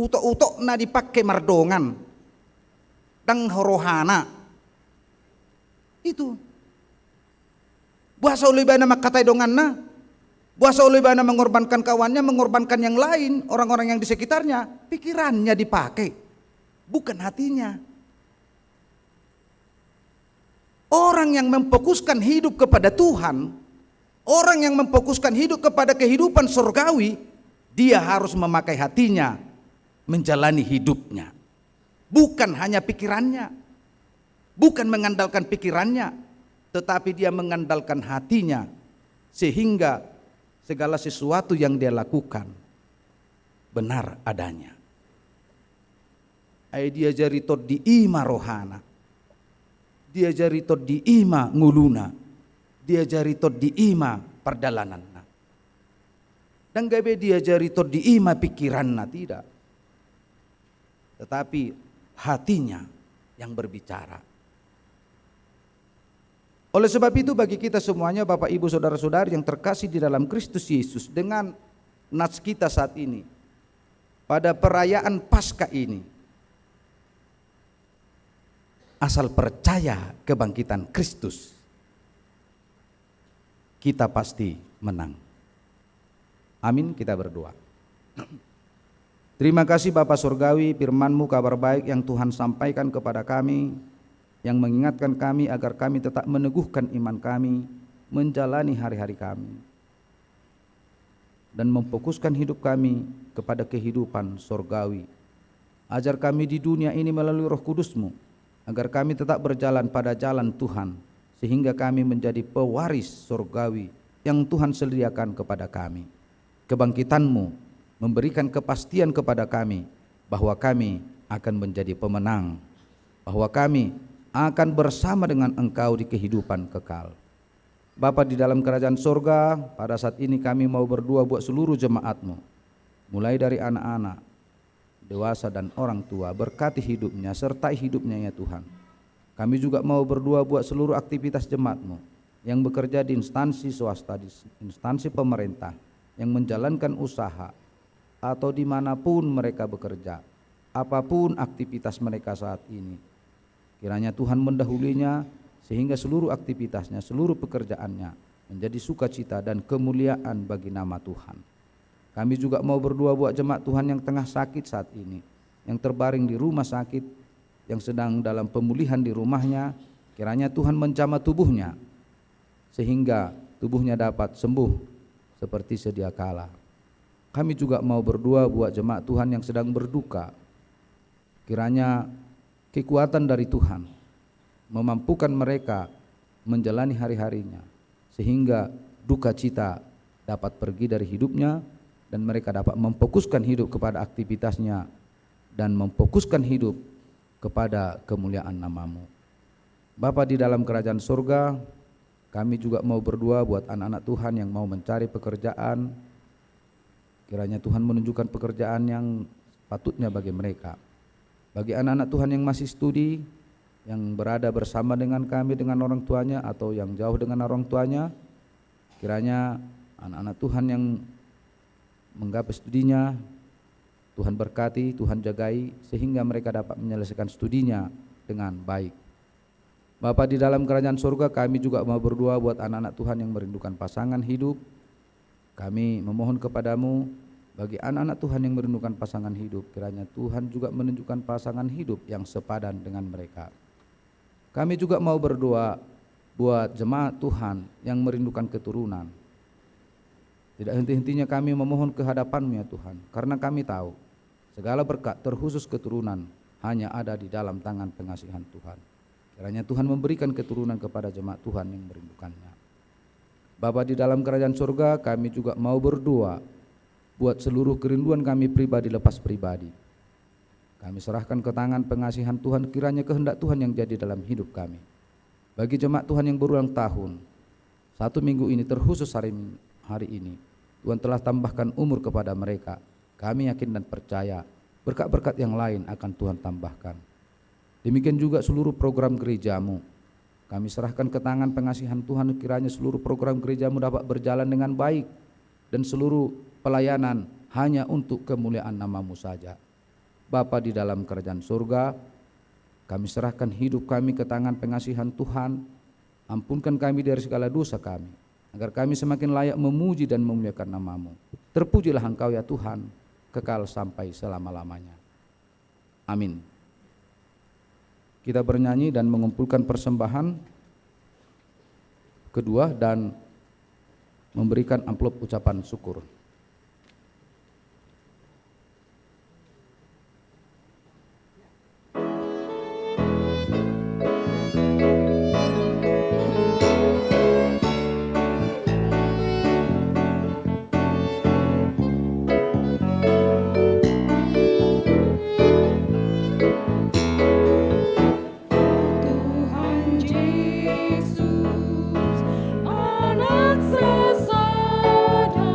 utok-utok na dipakai mardongan, dang horohana. Itu bahasa ulibana makatai dongan na. Bahasa ulibana mengorbankan kawannya, mengorbankan yang lain, orang-orang yang di sekitarnya. Pikirannya dipakai, bukan hatinya. Orang yang memfokuskan hidup kepada Tuhan, orang yang memfokuskan hidup kepada kehidupan surgawi, dia harus memakai hatinya menjalani hidupnya. Bukan hanya pikirannya, bukan mengandalkan pikirannya, tetapi dia mengandalkan hatinya, sehingga segala sesuatu yang dia lakukan benar adanya. Dia jari tot di ima rohana, dia jari tot di ima nguluna, dia jari tot di ima perdalananna. Dan gabe dia jari tot di ima pikiranna, tidak. Tetapi hatinya yang berbicara. Oleh sebab itu bagi kita semuanya Bapak Ibu Saudara-saudari yang terkasih di dalam Kristus Yesus, dengan nats kita saat ini pada perayaan Paskah ini, asal percaya kebangkitan Kristus, kita pasti menang. Amin, kita berdoa. Terima kasih Bapa Surgawi, firman-Mu kabar baik yang Tuhan sampaikan kepada kami, yang mengingatkan kami agar kami tetap meneguhkan iman kami, menjalani hari-hari kami, dan memfokuskan hidup kami kepada kehidupan surgawi. Ajar kami di dunia ini melalui Roh Kudus-Mu, agar kami tetap berjalan pada jalan Tuhan, sehingga kami menjadi pewaris surgawi yang Tuhan sediakan kepada kami. Kebangkitan-Mu memberikan kepastian kepada kami bahwa kami akan menjadi pemenang, bahwa kami akan bersama dengan Engkau di kehidupan kekal. Bapa di dalam kerajaan surga, pada saat ini kami mau berdoa buat seluruh jemaat-Mu, mulai dari anak-anak, dewasa dan orang tua. Berkati hidupnya, sertai hidupnya ya Tuhan. Kami juga mau berdoa buat seluruh aktivitas jemaat-Mu yang bekerja di instansi swasta, di instansi pemerintah, yang menjalankan usaha, atau dimanapun mereka bekerja, apapun aktivitas mereka saat ini. Kiranya Tuhan mendahulunya sehingga seluruh aktivitasnya, seluruh pekerjaannya menjadi sukacita dan kemuliaan bagi nama Tuhan. Kami juga mau berdoa buat jemaat Tuhan yang tengah sakit saat ini, yang terbaring di rumah sakit, yang sedang dalam pemulihan di rumahnya. Kiranya Tuhan menjamah tubuhnya sehingga tubuhnya dapat sembuh seperti sedia kala. kami juga mau berdoa buat jemaat Tuhan yang sedang berduka. Kiranya kekuatan dari Tuhan memampukan mereka menjalani hari-harinya, sehingga duka cita dapat pergi dari hidupnya dan mereka dapat memfokuskan hidup kepada aktivitasnya dan memfokuskan hidup kepada kemuliaan nama-Mu. Bapa di dalam kerajaan surga, kami juga mau berdoa buat anak-anak Tuhan yang mau mencari pekerjaan. Kiranya Tuhan menunjukkan pekerjaan yang patutnya bagi mereka. Bagi anak-anak Tuhan yang masih studi, yang berada bersama dengan kami, dengan orang tuanya, atau yang jauh dengan orang tuanya, kiranya anak-anak Tuhan yang menggapai studinya, Tuhan berkati, Tuhan jagai, sehingga mereka dapat menyelesaikan studinya dengan baik. Bapa di dalam kerajaan surga, kami juga mau berdoa buat anak-anak Tuhan yang merindukan pasangan hidup. Kami memohon kepadamu, bagi anak-anak Tuhan yang merindukan pasangan hidup, kiranya Tuhan juga menunjukkan pasangan hidup yang sepadan dengan mereka. Kami juga mau berdoa buat jemaat Tuhan yang merindukan keturunan. Tidak henti-hentinya kami memohon kehadapan-Mu ya Tuhan, karena kami tahu segala berkat terkhusus keturunan hanya ada di dalam tangan pengasihan Tuhan. Kiranya Tuhan memberikan keturunan kepada jemaat Tuhan yang merindukannya. Bapa di dalam kerajaan surga, kami juga mau berdoa buat seluruh kerinduan kami pribadi lepas pribadi. Kami serahkan ke tangan pengasihan Tuhan, kiranya kehendak Tuhan yang jadi dalam hidup kami. Bagi jemaat Tuhan yang berulang tahun, 1 minggu ini terkhusus hari ini, Tuhan telah tambahkan umur kepada mereka. Kami yakin dan percaya berkat-berkat yang lain akan Tuhan tambahkan. Demikian juga seluruh program gereja-Mu. Kami serahkan ke tangan pengasihan Tuhan, kiranya seluruh program gereja-Mu dapat berjalan dengan baik dan seluruh pelayanan hanya untuk kemuliaan nama-Mu saja. Bapa di dalam kerajaan surga, kami serahkan hidup kami ke tangan pengasihan Tuhan. Ampunkan kami dari segala dosa kami, agar kami semakin layak memuji dan memuliakan nama-Mu. Terpujilah Engkau ya Tuhan, kekal sampai selama-lamanya. Amin. Kita bernyanyi dan mengumpulkan persembahan kedua dan memberikan amplop ucapan syukur. Anak sesada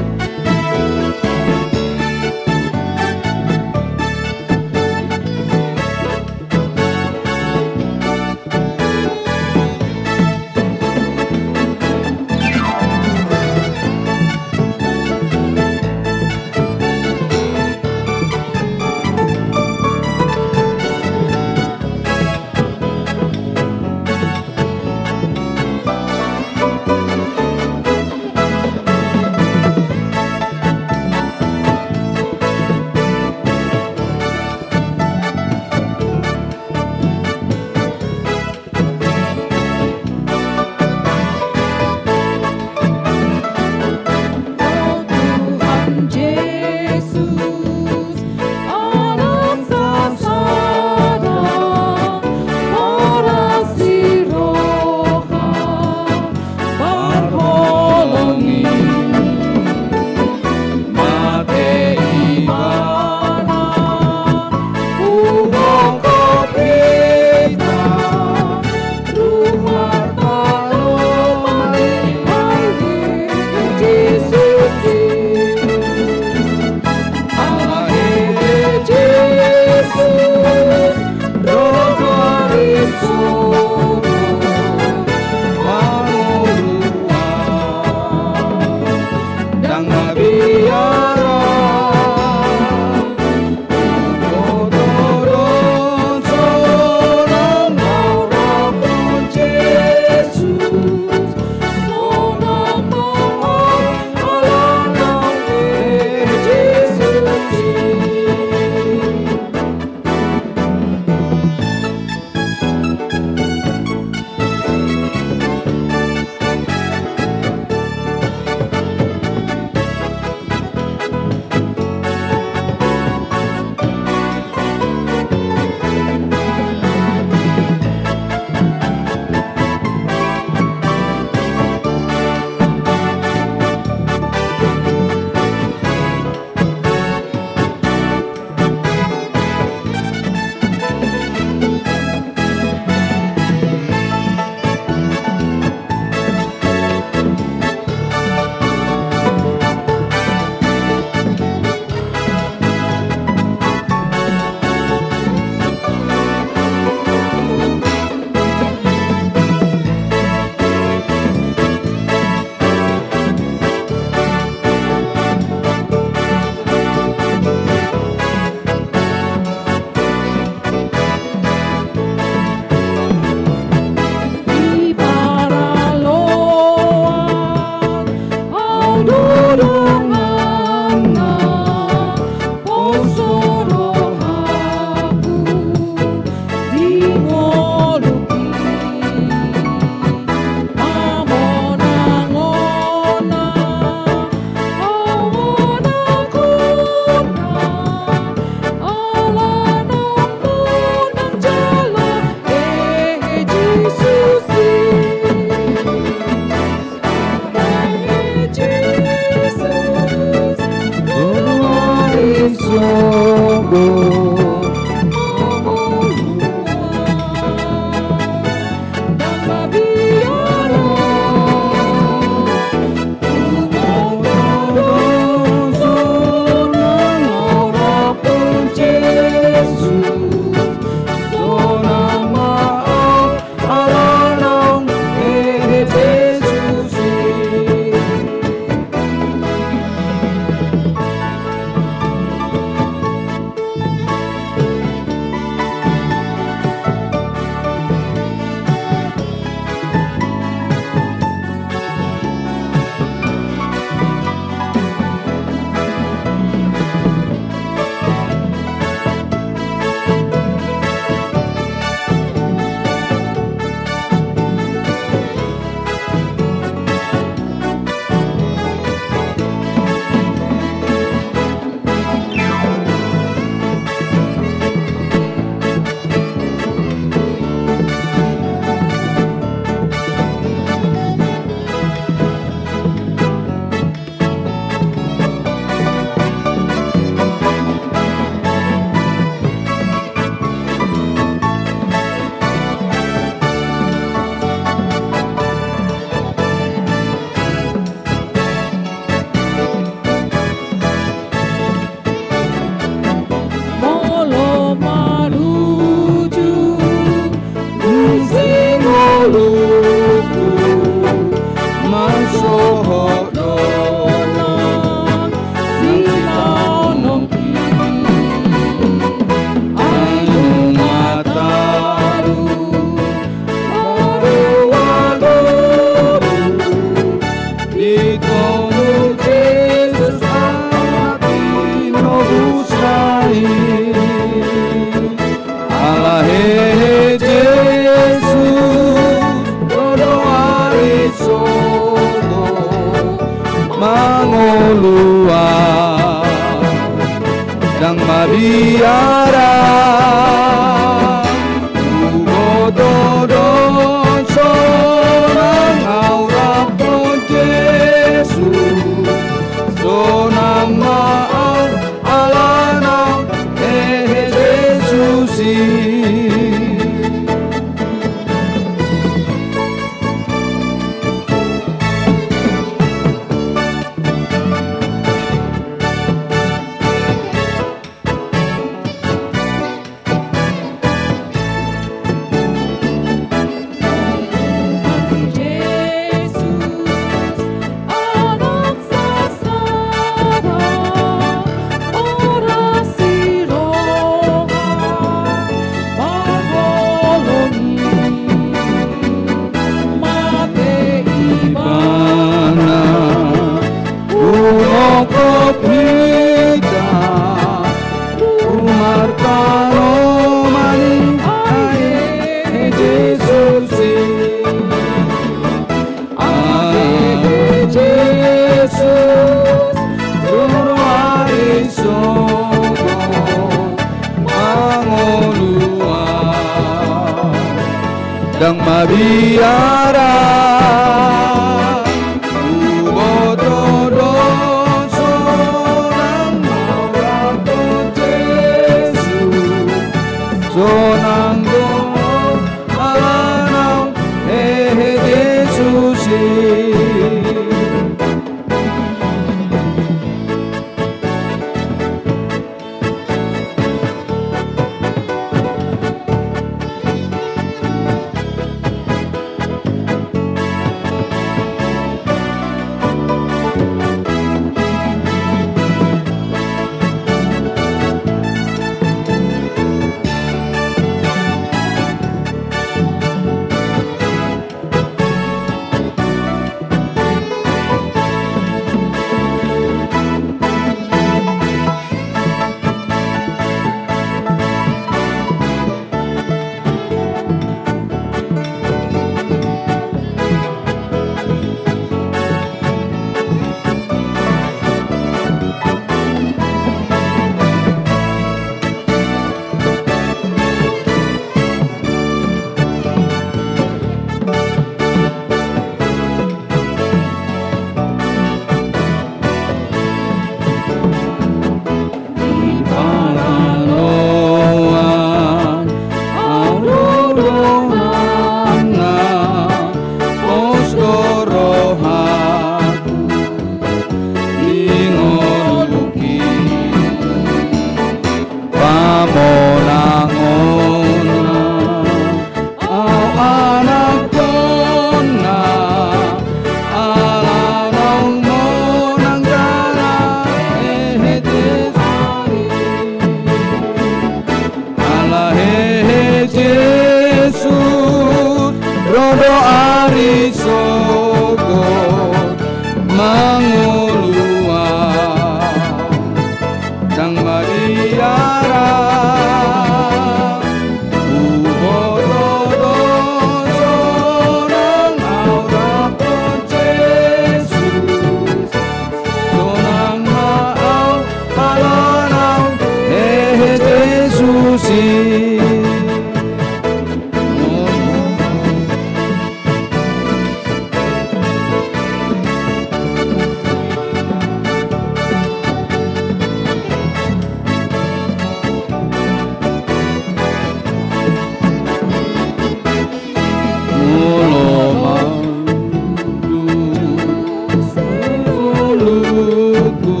suku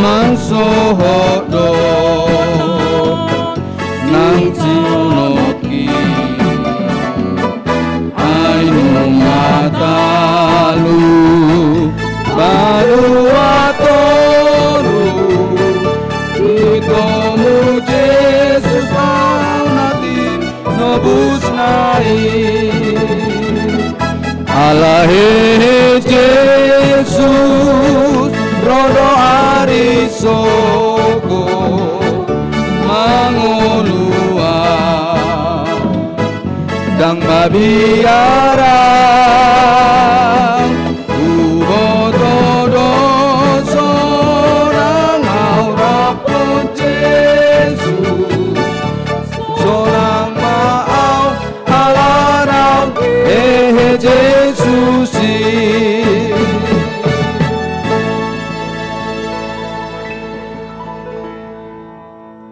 mangsohodo nang ciunoki ainu matalu baru atoru itomu Jesus natin nobus naik Alahe Jesus rodo arisoko mangolua dang babiara ubotodo sorang aurapo Jesus sorang maau halarau Jesus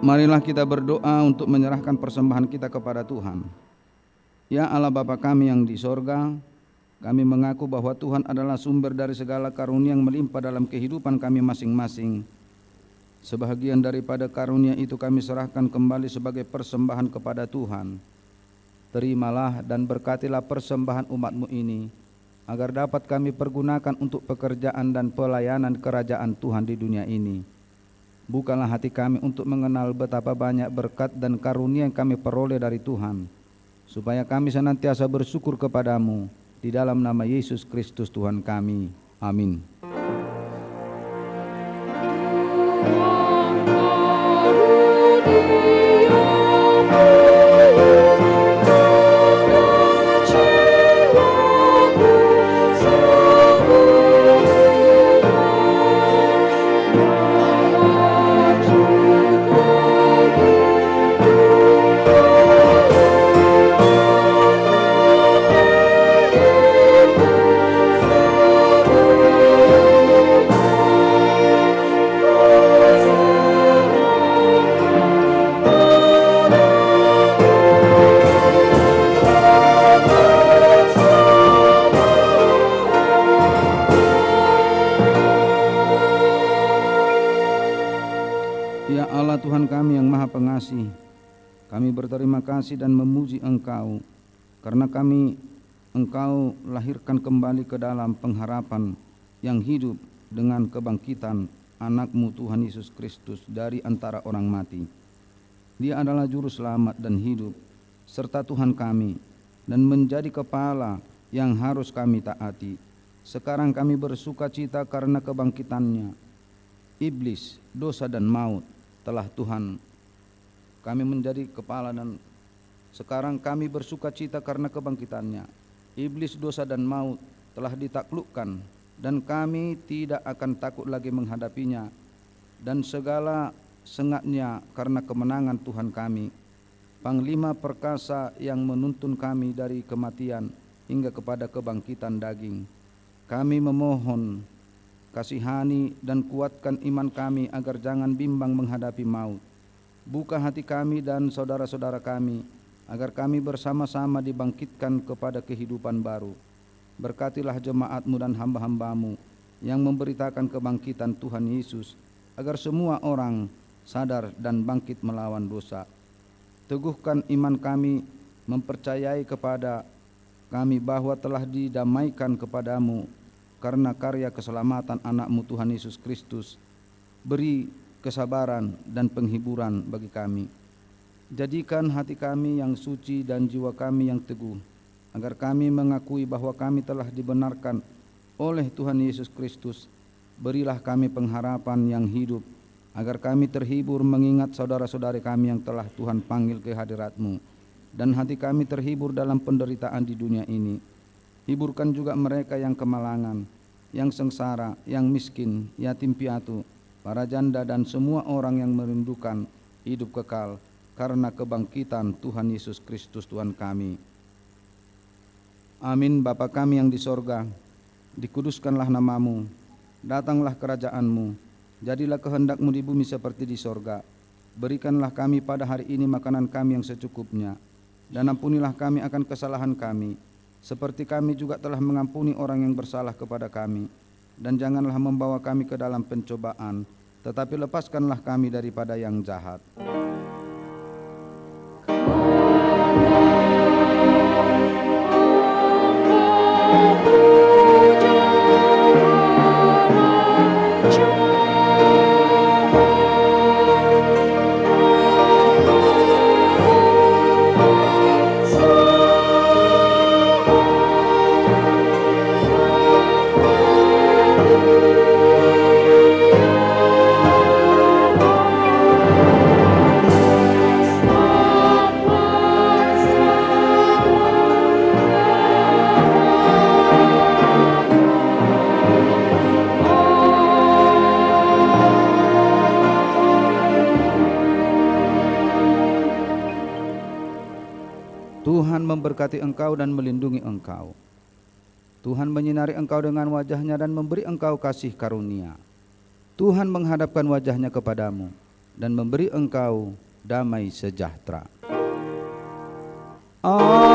Marilah kita berdoa untuk menyerahkan persembahan kita kepada Tuhan. Ya Allah Bapa kami yang di sorga, kami mengaku bahwa Tuhan adalah sumber dari segala karunia yang melimpah dalam kehidupan kami masing-masing. Sebahagian daripada karunia itu kami serahkan kembali sebagai persembahan kepada Tuhan. Terimalah dan berkatilah persembahan umat-Mu ini, agar dapat kami pergunakan untuk pekerjaan dan pelayanan kerajaan Tuhan di dunia ini. Bukalah hati kami untuk mengenal betapa banyak berkat dan karunia yang kami peroleh dari Tuhan, supaya kami senantiasa bersyukur kepadamu, di dalam nama Yesus Kristus Tuhan kami. Amin. Tuhan kami yang maha pengasih, kami berterima kasih dan memuji Engkau karena Engkau lahirkan kembali ke dalam pengharapan yang hidup dengan kebangkitan anak-Mu Tuhan Yesus Kristus dari antara orang mati. Dia adalah juru selamat dan hidup serta Tuhan kami dan menjadi kepala yang harus kami taati. Sekarang kami bersuka cita karena kebangkitannya. Iblis, dosa dan maut telah Tuhan kami menjadi kepala, dan sekarang kami bersuka cita karena kebangkitannya. Iblis, dosa dan maut telah ditaklukkan, dan kami tidak akan takut lagi menghadapinya dan segala sengatnya karena kemenangan Tuhan kami, Panglima perkasa yang menuntun kami dari kematian hingga kepada kebangkitan daging. Kami memohon, kasihani dan kuatkan iman kami agar jangan bimbang menghadapi maut. Buka hati kami dan saudara-saudara kami agar kami bersama-sama dibangkitkan kepada kehidupan baru. Berkatilah jemaat-Mu dan hamba-hamba-Mu yang memberitakan kebangkitan Tuhan Yesus, agar semua orang sadar dan bangkit melawan dosa. Teguhkan iman kami mempercayai kepada kami bahwa telah didamaikan kepadamu karena karya keselamatan anak-Mu Tuhan Yesus Kristus. Beri kesabaran dan penghiburan bagi kami. Jadikan hati kami yang suci dan jiwa kami yang teguh, agar kami mengakui bahwa kami telah dibenarkan oleh Tuhan Yesus Kristus. Berilah kami pengharapan yang hidup, agar kami terhibur mengingat saudara-saudari kami yang telah Tuhan panggil ke hadirat-Mu, dan hati kami terhibur dalam penderitaan di dunia ini. Hiburkan juga mereka yang kemalangan, yang sengsara, yang miskin, yatim piatu, para janda dan semua orang yang merindukan hidup kekal karena kebangkitan Tuhan Yesus Kristus Tuhan kami. Amin. Bapa kami yang di sorga, dikuduskanlah nama-Mu, datanglah kerajaan-Mu, jadilah kehendak-Mu di bumi seperti di sorga. Berikanlah kami pada hari ini makanan kami yang secukupnya, dan ampunilah kami akan kesalahan kami, seperti kami juga telah mengampuni orang yang bersalah kepada kami. dan janganlah membawa kami ke dalam pencobaan, tetapi lepaskanlah kami daripada yang jahat. Tuhan memberkati engkau dan melindungi engkau. Tuhan menyinari engkau dengan wajah-Nya dan memberi engkau kasih karunia. Tuhan menghadapkan wajah-Nya kepadamu dan memberi engkau damai sejahtera. Amin.